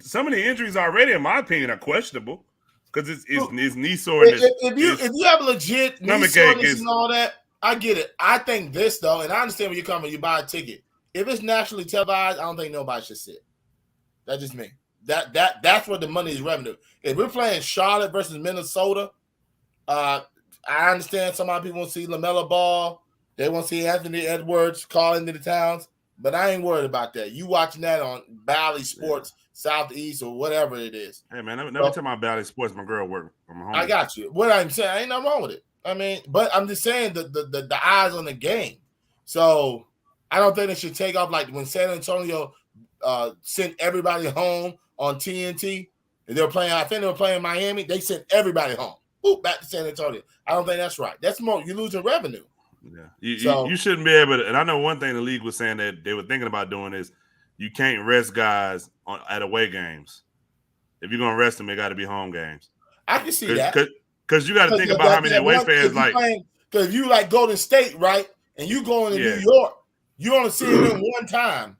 some of the injuries already, in my opinion, are questionable because it's knee soreness. If you have legit knee soreness and all that, I get it. I think this though, and I understand where you're coming. You buy a ticket. If it's nationally televised, I don't think nobody should sit. That's just me. That's where the money is revenue. If we're playing Charlotte versus Minnesota, I understand some of people want to see LaMelo Ball. They want to see Anthony Edwards call into the towns, but I ain't worried about that. You watching that on Bally Sports Southeast or whatever it is. Hey man, let me tell my Bally Sports. My girl work from home. I got you. What I'm saying, ain't nothing wrong with it. I mean, but I'm just saying the eyes on the game. So I don't think they should take off like when San Antonio sent everybody home on TNT. And they were playing, I think they were playing Miami. They sent everybody home. Boop, back to San Antonio. I don't think that's right. That's more, you're losing revenue. Yeah. You shouldn't be able to, and I know one thing the league was saying that they were thinking about doing is you can't rest guys at away games. If you're going to rest them, it got to be home games. I can see that. Because you got to think about how many away fans like. Because if you like Golden State, right, and you going to New York, you only see them one time.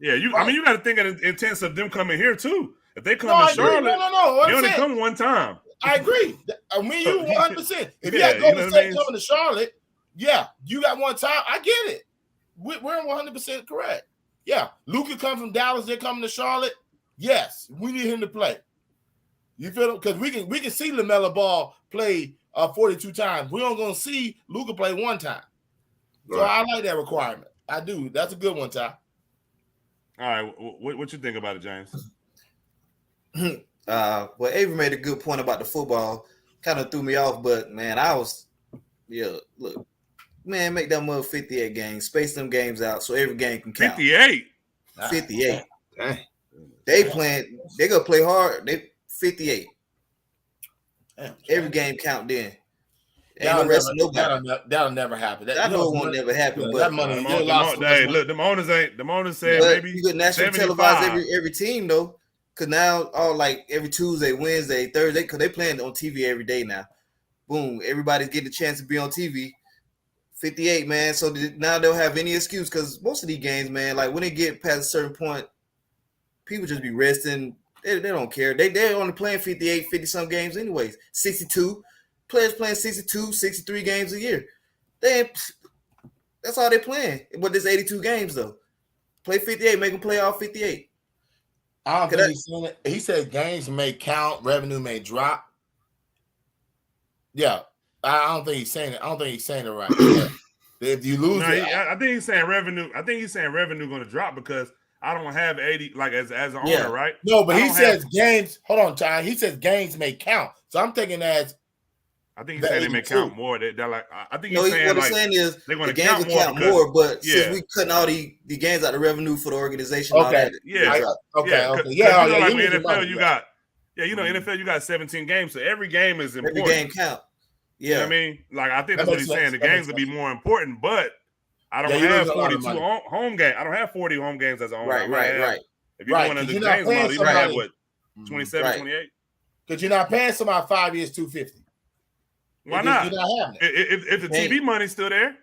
Yeah, I mean, you got to think of the intent of them coming here too. If they come to Charlotte, they only come one time. I agree. I mean, you 100%. If you got Golden State coming to Charlotte, yeah, you got one time. I get it. We're 100% correct. Yeah, Luka comes from Dallas. They're coming to Charlotte. Yes, we need him to play. You feel? Because we can see LaMelo Ball play 42 times. We don't gonna see Luka play one time. So I like that requirement. I do. That's a good one, Ty. All right, what you think about it, James? Well, Avery made a good point about the football. Kind of threw me off, but man, look, man, make that mother 58 games, space them games out so every game can count. 58. Dang. They gonna play hard. They 58. Damn, every game count then. That'll never happen. I know it won't never happen, but that money, look, the owners said maybe you could national televise every team though. Cause now all like every Tuesday, Wednesday, Thursday, cause they playing on TV every day now. Boom, everybody's getting a chance to be on TV. 58, man. So now they'll have any excuse because most of these games, man, like when they get past a certain point, people just be resting. They don't care. They're only playing 58, 50 some games anyways. 62 players playing 62, 63 games a year. That's all they're playing. But there's 82 games though. Play 58, make them play all 58. I don't think he's seen it. He said games may count, revenue may drop. Yeah, I don't think he's saying it. I don't think he's saying it right. If you lose, I think he's saying revenue. I think he's saying revenue going to drop because I don't have 80 like as an owner, right? No, but he says games. Hold on, Ty. He says games may count. So I'm thinking as. I think he's saying they may count more. They're like, I think he's saying what like I'm saying is they're going the to games count more, but since we cutting all the games out of revenue for the organization, okay, yeah, okay. like in NFL, Yeah, you know, NFL, you got 17 games, so every game is Every important. game count. You know Yeah. what I mean? Like, I think That that's what makes he's saying. sense. The That games makes will be sense. more important, but I don't Yeah, you have lose a lot of 42 money. home games. I don't have 40 home games as a owner. I Right, might have, right. if you're Right, going 'cause under you're not James paying model, you might have, somebody- what, 27, Right. 28? Because you're not paying somebody 5 years, $250. Why not? You're not having it. If the TV money's still there.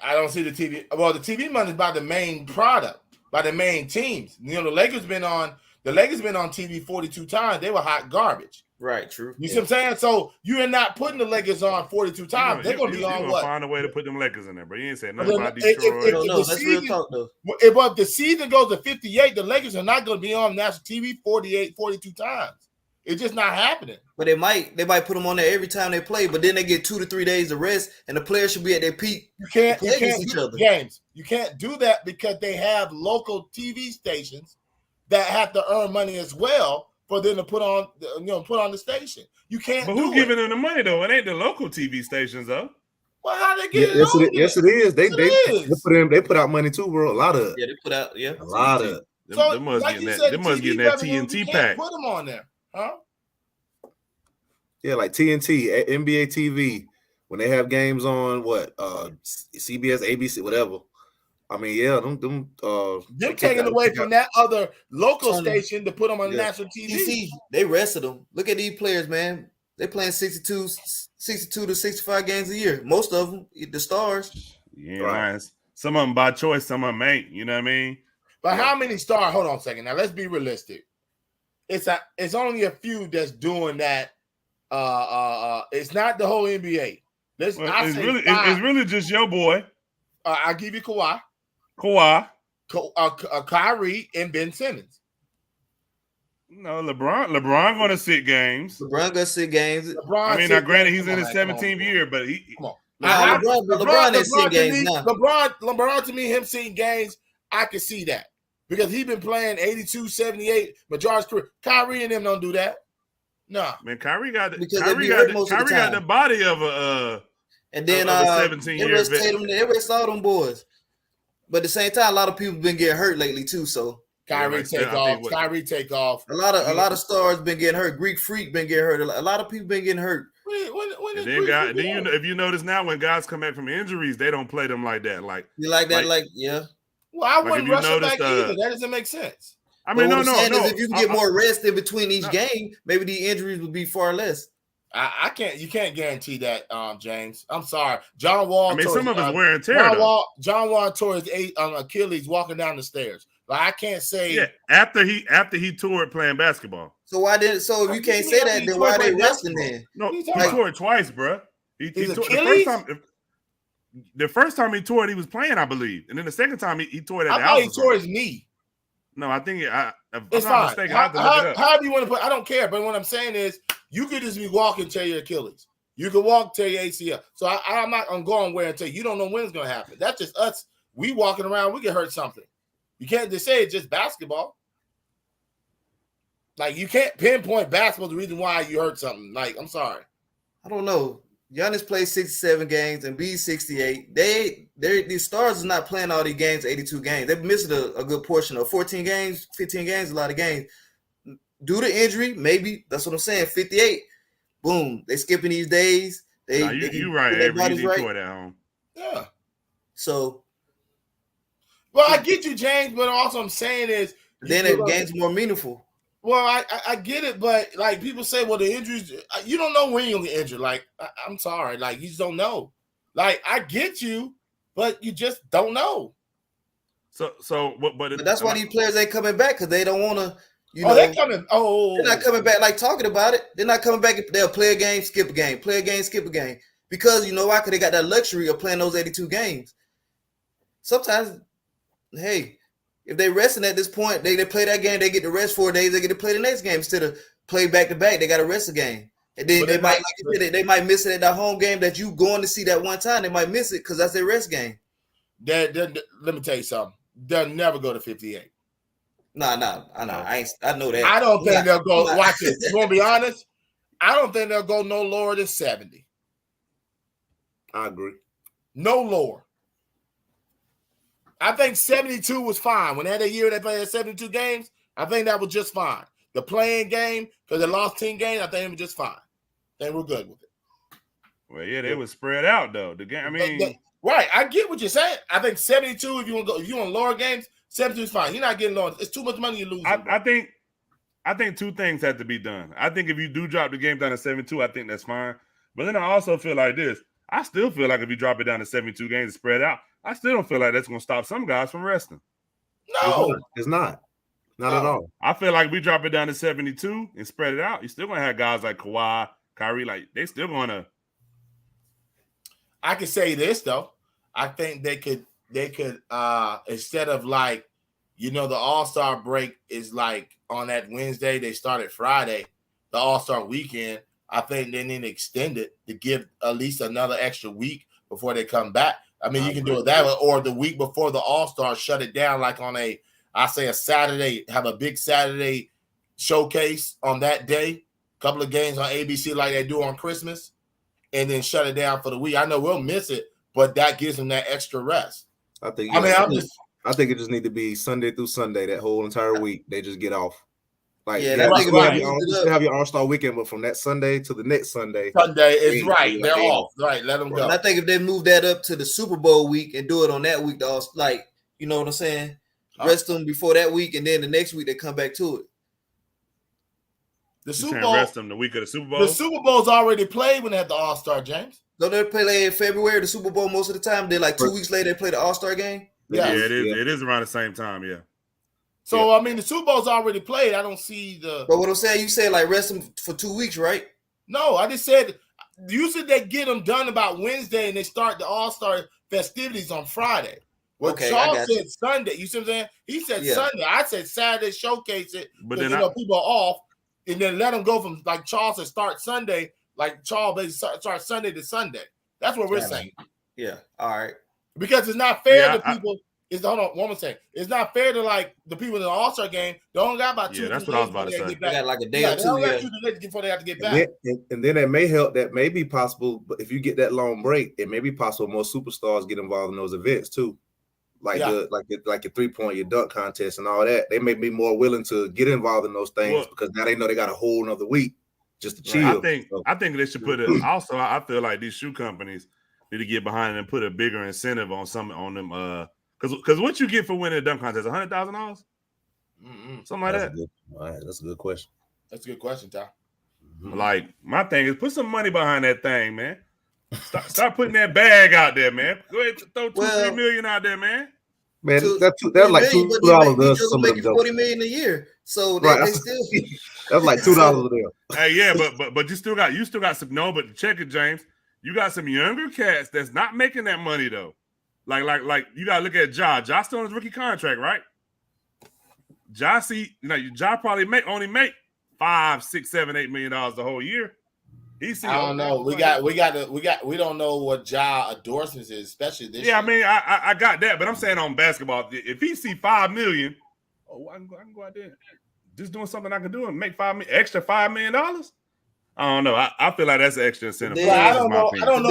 I don't see the TV. Well, the TV money is by the main product, by the main teams. You know, the Lakers been on TV 42 times. They were hot garbage. Right, true. You see what I'm saying? So you are not putting the Lakers on 42 times. They're going to be on what? Find a way to put them Lakers in there, but you ain't saying But nothing then about if- Detroit. if- No, the that's real season- talk though. If the season goes to 58, the Lakers are not going to be on national TV 48, 42 times. It's just not happening. But they might put them on there every time they play, but then they get 2 to 3 days of rest, and the players should be at their peak. You can't Play against each do other. games. You can't do that because they have local TV stations that have to earn money as well for them to put on the station. You can't. But do who it. giving them the money though? It ain't the local TV stations though. Well, how they get it? Yes, on yes, it is. They is. they put out money too, bro. A lot of Yeah, they put out a lot of. So, They must like getting you that. said, They must TV getting that revenue, TNT you can't pack. put them on there, huh? Yeah, like TNT, NBA TV, when they have games on CBS, ABC, whatever. I mean, yeah, They're taking away from that other local Tony. station to put them on Yeah. national TV. DC, they rested them. Look at these players, man. They playing 62 to 65 games a year. Most of them, the stars. You ain't Right. lying. Some of them by choice, some of them ain't. You know what I mean? But how many stars? Hold on a second. Now let's be realistic. It's only a few that's doing that. It's not the whole NBA. Well, it's really just your boy, I'll give you Kawhi, Kawhi. Kyrie, and Ben Simmons. No, LeBron gonna sit games. LeBron got 6 games. LeBron. I mean, now granted, he's in his Come on, 17th year, but he Come on. Nah, LeBron ain't seen to games me, now. LeBron to me, him seeing games, I can see that because he's been playing 82, 78 majority of his career. Kyrie and them don't do that. No. man, Kyrie got Because they be hurt most of the got the time. body of a And then of a they 17-year rest vet. Tatum, they rest all them boys. But at the same time, a lot of people been getting hurt lately too. So Kyrie like, take I off. think what- Kyrie take off. a lot of stars been getting hurt. Greek Freak been getting hurt. A lot of people been getting hurt. When And did then, Greek then do that? if you notice now, when guys come back from injuries, they don't play them like that. Like, You like that? Like yeah. Well, I Like, wouldn't if you rush him back noticed, either. That doesn't make sense. I mean, But no. what I'm saying is if you can get I- more rest in between each No. game, maybe the injuries would be far less. I can't. You can't guarantee that, James. I'm sorry. John Wall. I mean, tore some his, of it's wear and tear. Though. John Wall tore his Achilles walking down the stairs. Like I can't say. Yeah, after he tore it playing basketball. So why did so if you can't say that, then why are they resting then? No, What are you he talking about? tore it twice, bro. He His tore Achilles? the first time he tore it, he was playing, I believe, and then the second time he tore it at I the thought house. he or tore something. his knee. No, I think if I'm It's not fine. mistaken. I have to look it up. How do you want to put? I don't care. But what I'm saying is, you could just be walking, tear your Achilles. You could walk, tear your ACL. So I'm not gonna go and wear and tear. You don't know when it's gonna happen. That's just us. We walking around, we get hurt something. You can't just say it's just basketball. Like you can't pinpoint basketball the reason why you hurt something. Like I'm sorry. I don't know. Giannis played 67 games and B 68. These stars are not playing all these games, 82 games. They've missed a good portion of 14 games, 15 games, a lot of games. Due to injury, maybe that's what I'm saying. 58, boom, they skipping these days. You right. their Every bodies he right. tore it at home. Yeah. So Well, I get you, James, but also I'm saying is then you the game's more meaningful. Well, I get it, but like people say, well, the injuries, you don't know when you'll get injured. Like, I'm sorry, like you just don't know. Like, I get you, but you just don't know. But that's why these players ain't coming back because they don't want to. They're coming. They're not coming back like talking about it. They're not coming back. They'll play a game, skip a game, play a game, skip a game. Because you know why? Because they got that luxury of playing those 82 games. Sometimes, hey, if they resting at this point, they play that game, they get to rest 4 days, they get to play the next game instead of play back to back. They got to rest a game. And then they might, like you said, they might miss it at that home game that you going to see that one time. They might miss it because that's their rest game. Let me tell you something. They'll never go to 58. Nah, I know. I know that. I don't think they'll go. Watch this. You want to be honest? I don't think they'll go no lower than 70. I agree. No lower. I think 72 was fine. When they had a year they played 72 games, I think that was just fine. The playing game, because they lost 10 games, I think it was just fine. They were good with it. Well, yeah, they were spread out though. The game, I mean, right. I get what you're saying. I think 72. If you want to go, if you want lower games, 72 is fine. You're not getting lower. It's too much money you lose. I think two things have to be done. I think if you do drop the game down to 72, I think that's fine. But then I also feel like this. I still feel like if you drop it down to 72 games and spread out, I still don't feel like that's going to stop some guys from resting. No, it's not. Not at all. I feel like if we drop it down to 72 and spread it out, you're still going to have guys like Kawhi, Kyrie, like they still going to. I can say this though. I think they could instead of like, the All-Star break is like on that Wednesday, they started Friday, the All-Star weekend. I think they need to extend it to give at least another extra week before they come back. I mean, you can do it that way, or the week before the All-Star, shut it down like on a Saturday, have a big Saturday showcase on that day, couple of games on ABC like they do on Christmas, and then shut it down for the week. I know we'll miss it, but that gives them that extra rest. I think it just need to be Sunday through Sunday, that whole entire week. They just get off. Like, you have your All-Star weekend, but from that Sunday to the next Sunday. Sunday is right. They're off. Right. Let them go. And I think if they move that up to the Super Bowl week and do it on that week, like, you know what I'm saying? Rest them before that week, and then the next week they come back to it. The Super Bowl. Rest them the week of the Super Bowl. The Super Bowl's already played when they had the All-Star, James. Don't they play in February, the Super Bowl most of the time? Then like 2 weeks later, they play the All-Star game? Yeah, it is. It is around the same time, yeah. So, I mean, the Super Bowl's already played. I don't see the... But what I'm saying, you said like rest them for 2 weeks, right? No, I just said, usually they get them done about Wednesday and they start the All-Star festivities on Friday. Well, okay, Charles said Sunday. You see what I'm saying? He said Sunday. I said Saturday, showcase it. But then, people are off. And then let them go from, like Charles said, start Sunday. Like Charles start Sunday to Sunday. That's what we're saying. Yeah, all right. Because it's not fair to people. Hold on, one more thing. It's not fair to like the people in the All-Star game. They only got about 2 that's what I was about to say. They got like a day or two before they have to get back. And then it may help. That may be possible. But if you get that long break, it may be possible more superstars get involved in those events too. Like your 3-point, your dunk contest, and all that. They may be more willing to get involved in those things because now they know they got a whole another week just to chill. I think they should put it. Also, I feel like these shoe companies need to get behind it and put a bigger incentive on them. Because what you get for winning a dunk contest, $100,000, something like that. All right, that's a good question. That's a good question, Tom. Like my thing is put some money behind that thing, man. Start putting that bag out there, man. Go ahead and throw $2-3 million out there, man. Man, that's like $2 to some of them. $40 million a year, so right, they still. That's like $2 a them. Hey, yeah, but you still got some. No, but check it, James. You got some younger cats that's not making that money though. Like you gotta look at Ja. Ja still on his rookie contract, right? Ja probably only make $5, $6, $7, $8 million the whole year. I don't know. We don't know what Ja endorsements is, especially this year. I mean, I got that, but I'm saying on basketball, if he see $5 million, I can go out there, just doing something I can do and make extra $5 million. I don't know. I feel like that's an extra incentive. I don't know. Hold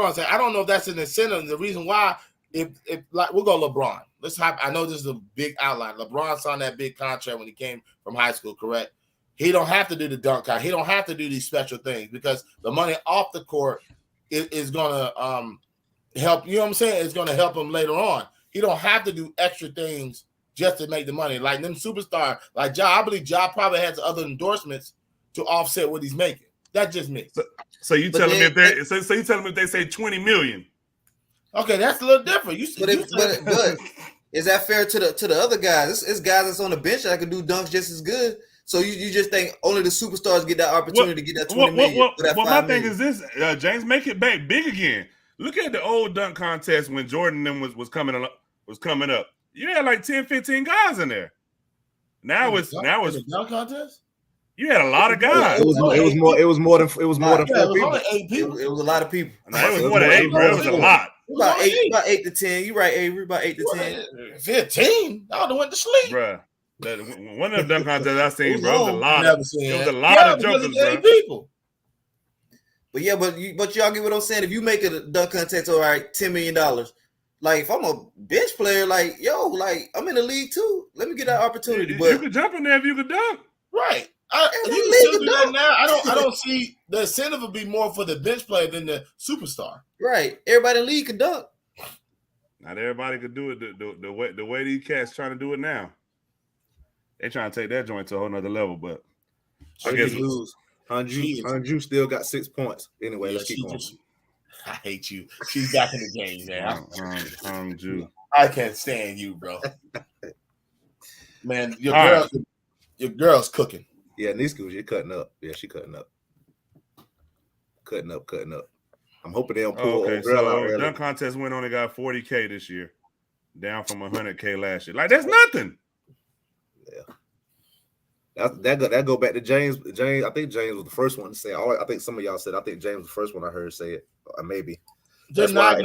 on a second. I don't know if that's an incentive. The reason why, if like we'll go LeBron. I know this is a big outline. LeBron signed that big contract when he came from high school, correct? He don't have to do the dunk count. He don't have to do these special things because the money off the court is going to help. You know what I'm saying? It's going to help him later on. He don't have to do extra things just to make the money. Like them superstars, like Ja. I believe Ja probably has other endorsements to offset what he's making. That's just me. So you telling me if they say $20 million? Okay, that's a little different. But is that fair to the other guys? It's guys that's on the bench that can do dunks just as good. So you just think only the superstars get that opportunity to get that $20 million? My thing is this, James, make it back big again. Look at the old dunk contest when Jordan was coming up. You had like 10, 15 guys in there. Now it's dunk contest. You had a lot of guys. It was more than 4 people. 8 people. It was a lot of people. No, it was more than 8, bro. It was a lot. About 8 to 10. You're right, Avery. About 8 to 10. 15. I would have went to sleep, bro. One of the dunk contests I seen, bro, it was a lot of jokers, bro. People. But y'all get what I'm saying. If you make a dunk contest, all right, $10 million, Like if I'm a bench player, like yo, like I'm in the league too. Let me get that opportunity. You But could jump in there if you could dunk. Right. Everybody You in the can still league do can that dunk. now. I don't see the incentive would be more for the bench player than the superstar. Right, everybody in the league can dunk. Not everybody could do it the way these cats trying to do it now. They trying to take that joint to a whole nother level, but I guess Jeez. lose. Jeez. Hanju still got 6 points. Anyway, Yeah, let's keep going. I hate you. She's back in the game, man. Hangju. I can't stand you, bro. Man, your All girl's cooking. Yeah, Nisku, you're cutting up. Yeah, she cutting up. Cutting up. I'm hoping they don't pull okay, old girl out so early. dunk contest went on and got 40K this year, down from 100K last year. Like that's nothing. That go back to James. I think James was the first one to say. I think some of y'all said. I think James was the first one I heard say it. Maybe. That's why for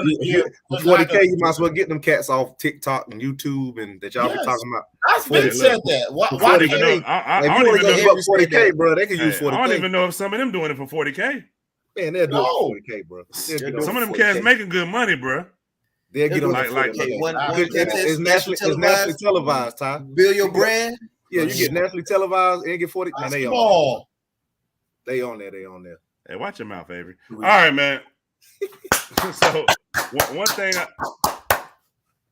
40K, you might as well get them cats off TikTok and YouTube and that y'all be talking about. I've been said that. Why I don't even know. I don't even know. 40K, bro. They can use 40K. I don't even know if some of them doing it for 40K. Man, they'll do it for 40K, bro. Some of them cats making good money, bro. They'll get on it's nationally televised, Ty. Build your brand. Yeah, you get nationally televised and get 40. Man, they on there. Hey, watch your mouth, Avery. All right, man. So one thing.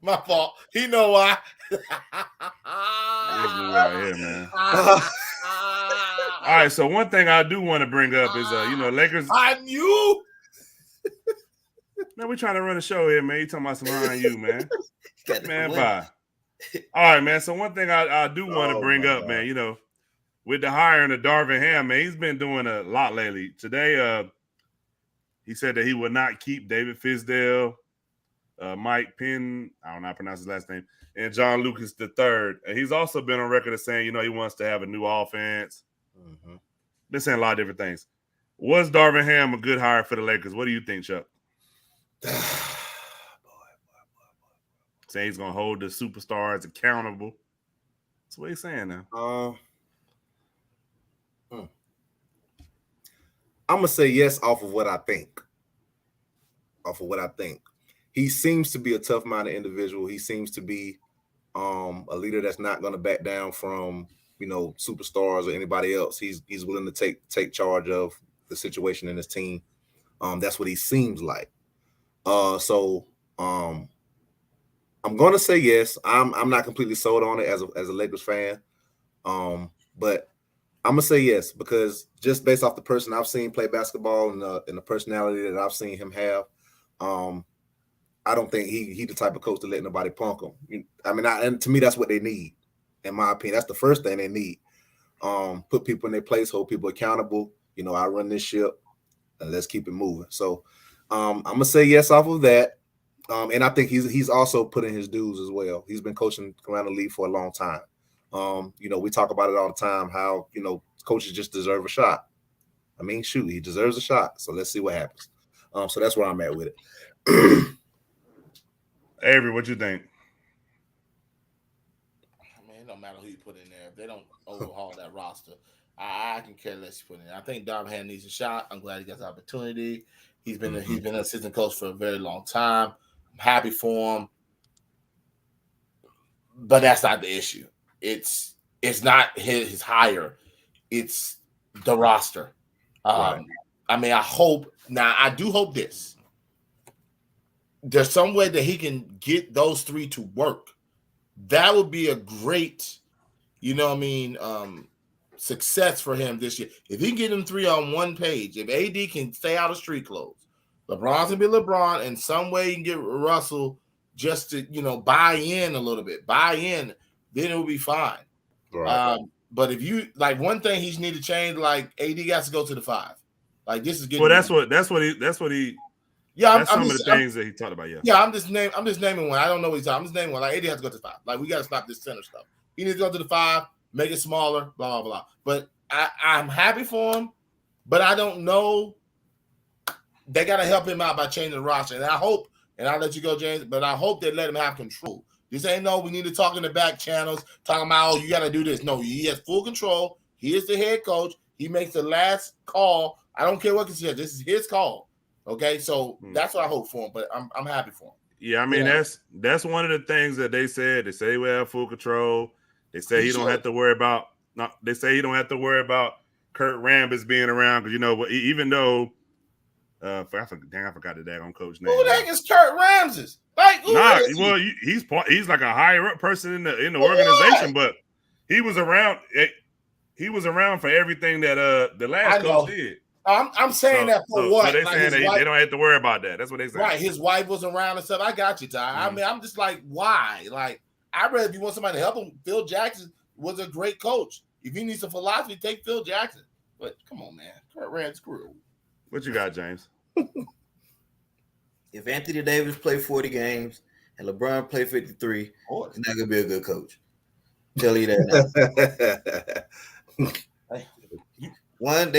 My fault. He know why. Right here, man. All right, so one thing I do want to bring up is, Lakers. I knew. Man, we trying to run a show here, man. You talking about some behind you, man? Man, bye. All right, man. So one thing I do want to bring up, man, with the hiring of Darvin Ham, man, he's been doing a lot lately. Today, he said that he would not keep David Fisdale, Mike Penn, I don't know how to pronounce his last name, and John Lucas III. And he's also been on record as saying, he wants to have a new offense. Mm-hmm. Been saying a lot of different things. Was Darvin Ham a good hire for the Lakers? What do you think, Chuck? Saying he's gonna hold the superstars accountable. That's what he's saying now. I'm gonna say yes off of what I think. He seems to be a tough-minded individual. He seems to be a leader that's not gonna back down from superstars or anybody else. He's willing to take charge of the situation in his team. That's what he seems like. So I'm gonna say yes. I'm not completely sold on it as a Lakers fan, but I'm gonna say yes because just based off the person I've seen play basketball and the personality that I've seen him have, I don't think he the type of coach to let nobody punk him. And to me that's what they need, in my opinion. That's the first thing they need. Put people in their place, hold people accountable. I run this ship, and let's keep it moving. So I'm gonna say yes off of that. And I think he's also put in his dues as well. He's been coaching around the league for a long time. We talk about it all the time, how, coaches just deserve a shot. He deserves a shot. So let's see what happens. So that's where I'm at with it. Avery, what you think? It don't matter who you put in there. If they don't overhaul that roster, I can care less you put in there. I think Darvin Ham needs a shot. I'm glad he got the opportunity. He's been an assistant coach for a very long time. I'm happy for him. But that's not the issue. It's not his hire. It's the roster. Right. I do hope this. There's some way that he can get those three to work. That would be a great, success for him this year. If he can get them three on one page, if AD can stay out of street clothes, LeBron's gonna be LeBron, and some way you can get Russell just to, buy in a little bit, then it will be fine. Right. But if you one thing he's need to change, AD got to go to the 5. This is getting. Well, that's what he. Yeah, that's some of the things that he talked about. Yeah. Yeah, I'm just naming one. I don't know what he's talking. I'm just naming one. AD has to go to the 5. We got to stop this center stuff. He needs to go to the 5, make it smaller, blah blah blah. But I'm happy for him, but I don't know. They got to help him out by changing the roster, and I hope. And I'll let you go, James. But I hope they let him have control. This ain't we need to talk in the back channels, talking about, you got to do this. No, he has full control. He is the head coach. He makes the last call. I don't care what he says. This is his call. Okay, so that's what I hope for him. But I'm happy for him. Yeah, I mean that's one of the things that they said. They say we have full control. They say he don't have to worry about. No, they say he don't have to worry about Kurt Rambis being around because even though I forgot the daggone coach name. Who the heck is Kurt Ramses? Like, he's like a higher up person in the organization, but he was around. He was around for everything that the last coach did. I'm saying that for what? So they saying they don't have to worry about that. That's what they say. Right, his wife was around and stuff. I got you, Ty. I mean, I'm just like, why? Like, I'd rather if you want somebody to help him. Phil Jackson was a great coach. If you need some philosophy, take Phil Jackson. But come on, man, Kurt Rambis screw. What you got, James? If Anthony Davis played 40 games and LeBron played 53, he's not gonna be a good coach. Tell you that now. One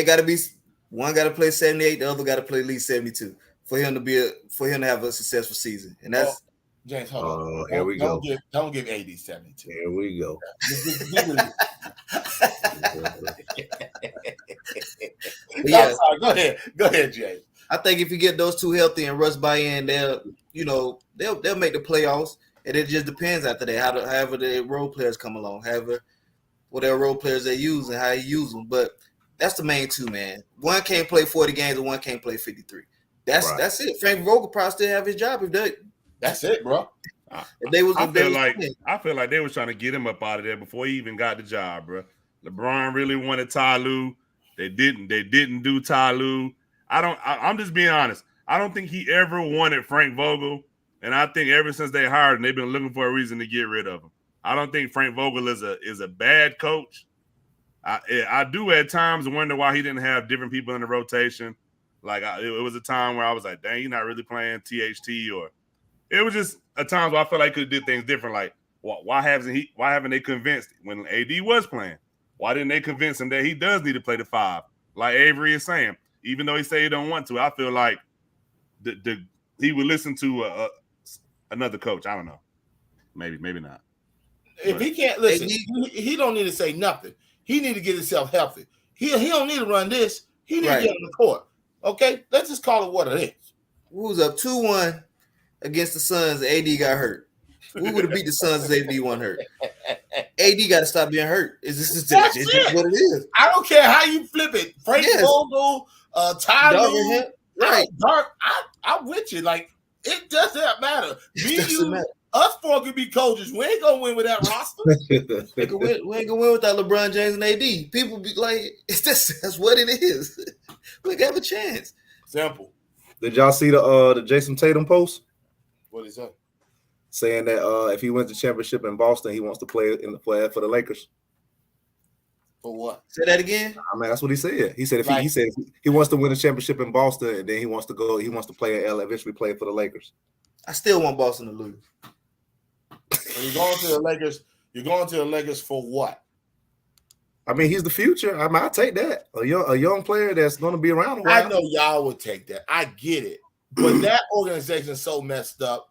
got to play 78, the other got to play at least 72 for him to have a successful season. And that's James. Hold on. Here we go. Don't give AD 72. Here we go. Yeah. Go ahead, James. I think if you get those two healthy and Russ buy in, they'll make the playoffs. And it just depends after that, however the role players come along, whatever role players they use and how you use them. But that's the main two, man. One can't play 40 games and one can't play 53. That's it. Frank Vogel probably still have his job if they. That's it, bro. I feel like they was trying to get him up out of there before he even got the job, bro. LeBron really wanted Ty Lue. They didn't do Ty Lue. I'm just being honest. I don't think he ever wanted Frank Vogel. And I think ever since they hired him, they've been looking for a reason to get rid of him. I don't think Frank Vogel is a bad coach. I do at times wonder why he didn't have different people in the rotation. Like it was a time where I was like, dang, you're not really playing THT, or it was just a time where I felt like he could have did things different. Like why haven't they convinced when AD was playing? Why didn't they convince him that he does need to play the 5? Like Avery is saying, even though he say he don't want to, I feel like he would listen to another coach. I don't know. Maybe not. If he can't listen, he don't need to say nothing. He need to get himself healthy. He don't need to run this. He need to get on the court. Okay? Let's just call it what it is. We was up 2-1 against the Suns. AD got hurt. We would have beat the Suns if AD wasn't hurt. AD got to stop being hurt. This is what it is. I don't care how you flip it. Frank Vogel, Ty Lue, right? Dark. I'm with you. Like it doesn't matter. Us four can be coaches. We ain't gonna win with that roster. we ain't gonna win without LeBron James and AD. People be like, that's what it is. We have a chance. Simple. Did y'all see the Jason Tatum post? What is that? Saying that if he wins the championship in Boston, he wants to play for the Lakers. For what? Say that again. I mean, that's what he said. He said if he wants to win a championship in Boston, and then he wants to play eventually play for the Lakers. I still want Boston to lose. So you're going to the Lakers. You're going to the Lakers for what? I mean, he's the future. I mean, I'll take that. A young player that's going to be around a while. I know y'all would take that. I get it. But that organization is so messed up.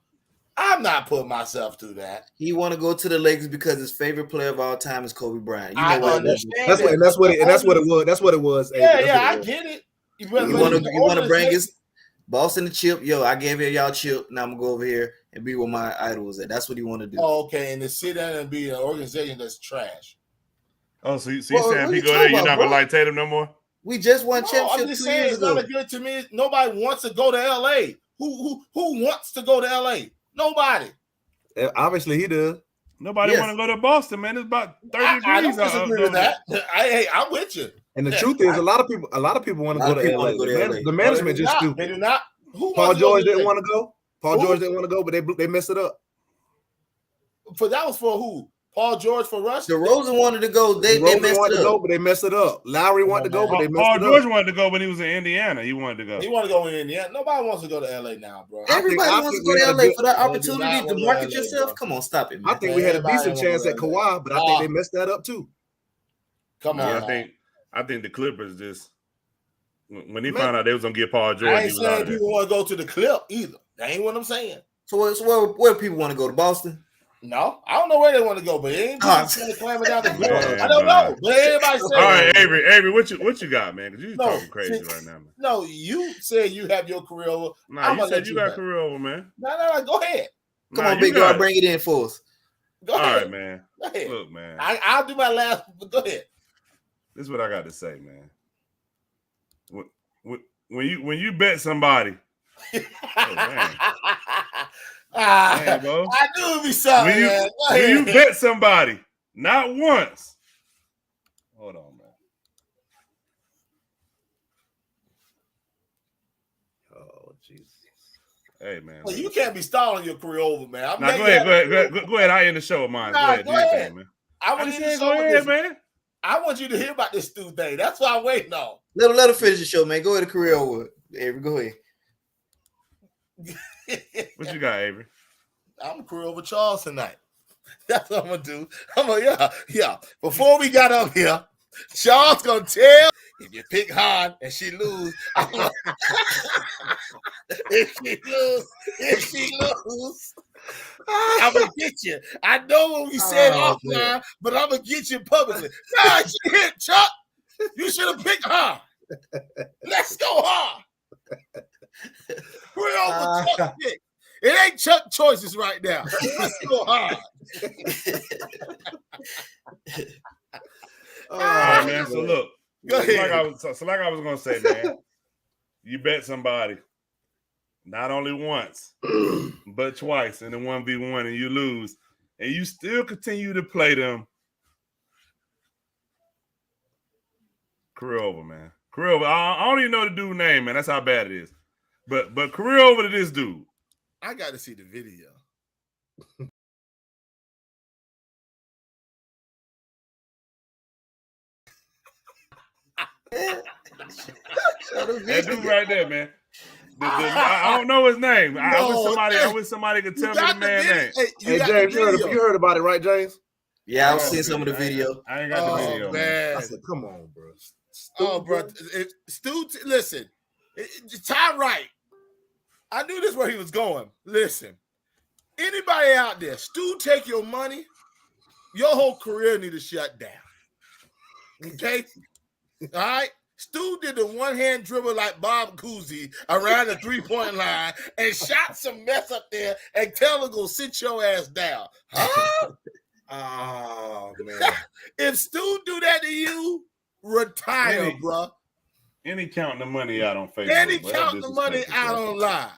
I'm not putting myself through that. He want to go to the Lakers because his favorite player of all time is Kobe Bryant. I understand. That's what it was. That's what it was. I get it. You want to bring his Boston the chip. Yo, I gave y'all chip. Now I'm gonna go over here and be where my idol is at. That's what he want to do. Oh, okay. And to sit down and be an organization that's trash. Oh, so you saying if he go there, you're not gonna like Tatum no more? We just won championship. I'm just saying it's not good to me. Nobody wants to go to LA. Who wants to go to LA? Nobody. Obviously, he does. Nobody want to go to Boston, man. It's about 30 degrees. I don't disagree with that. I'm with you. And the truth is, a lot of people want to go to LA. The management just stupid. They do not. Paul George didn't want to go. George didn't want to go, but they messed it up. That was for who? Paul George for Russ? DeRozan wanted to go. They messed it up. But they messed it up. Lowry wanted to go, but they messed it up. Paul George wanted to go, but he was in Indiana. He wanted to go. He wanted to go in Indiana. Nobody wants to go to LA now, bro. Everybody wants to go to LA for that opportunity to market yourself. Come on, stop it, man. I think we had a decent chance at Kawhi, but I think they messed that up too. Come on. I think the Clippers just when they found out they was gonna get Paul George. I ain't saying people want to go to the Clip either. That ain't what I'm saying. So where people want to go to Boston? No, I don't know where they want to go, but it ain't trying to climb it down the Man, ground. I don't know, but everybody say. All right, Avery, what you got, man? Because you talking crazy right now, man. No, you said you have your career over. Nah, you said you got career over, man. No, go ahead. Come on, big guy, bring it in for us. Go ahead. All right, man. Go ahead. Look, man. I'll do my last. Go ahead. This is what I got to say, man. When you bet somebody, man, bro. I knew it'd be something. When you bet somebody, not once. Hold on, man. Oh, Jesus. Hey, man. Well, you can't be stalling your career over, man. Go ahead. I end the show of mine. Nah, go ahead, man. I want you to go ahead, man. I want you to hear about this Stu thing. That's why I'm waiting on. Let her finish the show, man. Go ahead, career over. Avery, go ahead. What you got, Avery? I'm a career over Charles tonight. That's what I'm gonna do. Yeah. Before we got up here, Charles gonna tell if you pick hard and she lose. If she lose, I'm gonna get you. I know what we said offline, but I'm gonna get you publicly. Nah, she hit Chuck. You should have picked hard. Let's go hard. We're over Chuck pick. It ain't Chuck choices right now. Let's go hard. All right, man. So look, go ahead. Like I was gonna say, man, you bet somebody not only once, but twice in the 1v1, and you lose, and you still continue to play them. Career over, man. Career over. I don't even know the dude's name, man. That's how bad it is. But career over to this dude. I got to see the video. That dude right there, man. I don't know his name. I wish somebody could tell me the man's name. Hey, James, you heard about it, right, James? Yeah, I've seen some of the video. I ain't got the video, man. I said, come on, bro. Bro. Stu, listen. Ty Wright. I knew this is where he was going. Listen. Anybody out there, Stu, take your money. Your whole career need to shut down. Okay? All right? Stu did the one-hand dribble like Bob Cousy around the three-point line and shot some mess up there and tell him go sit your ass down. Huh? Oh, man. If Stu do that to you, retire, bro. Any counting the money out on Facebook. Any counting the money out online.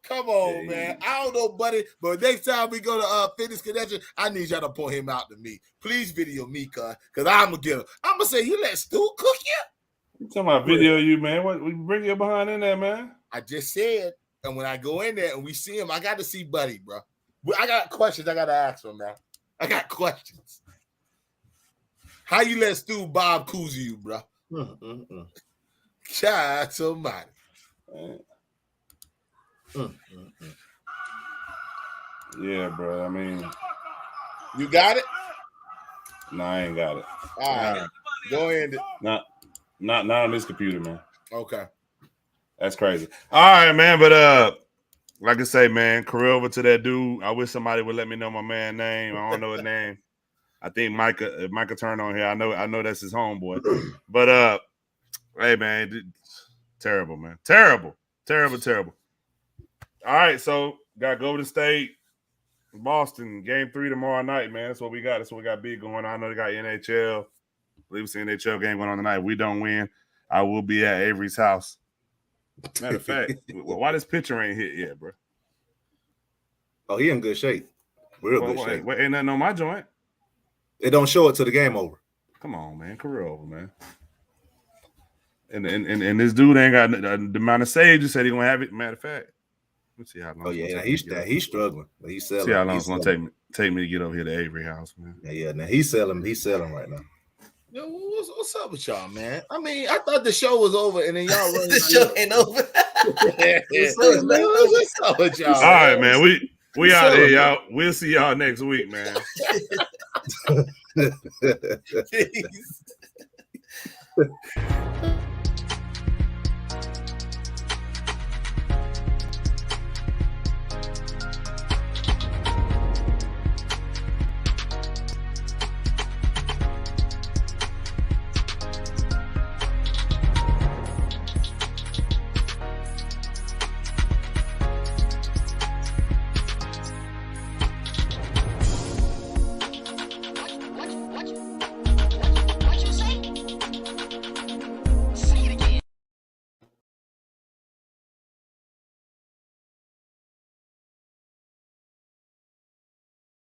Come on, man. I don't know, buddy, but next time we go to Fitness Connection, I need y'all to point him out to me. Please video me, because I'm going to get him. I'm going to say, you let Stu cook you? You talking about video you, man? What, we bring your behind in there, man? I just said, and when I go in there and we see him, I got to see Buddy, bro. I got questions I got to ask him now. I got questions. How you let Stu Bob Cousy you, bro? God somebody. Yeah, bro. I mean, you got it? No, I ain't got it. All right, go ahead. Not on this computer, man. Okay, that's crazy. All right, man. But like I say, man, career over to that dude. I wish somebody would let me know my man's name. I don't know his name. I think Micah turned on here. I know that's his homeboy. But hey, man, terrible, man, terrible. All right, so got Golden State, Boston, game 3 tomorrow night, man. That's what we got. That's what we got big going on. I know they got NHL. I believe it's the NHL game going on tonight. If we don't win, I will be at Avery's house. Matter of fact, why this picture ain't hit yet, bro? Oh, he in good shape. Real good shape. Ain't nothing on my joint. They don't show it till the game over. Come on, man. Career over, man. And this dude ain't got the amount of saves you said he gonna have it. Matter of fact. Let's see how long. Oh yeah, he's struggling, but he's selling. See how long it's gonna take me to get over here to Avery house, man. Yeah. Now he's selling right now. Yo, what's up with y'all, man? I mean, I thought the show was over, and then y'all running. The show ain't over. What's up with y'all? All right, man. We out here, y'all. We'll see y'all next week, man. Jeez.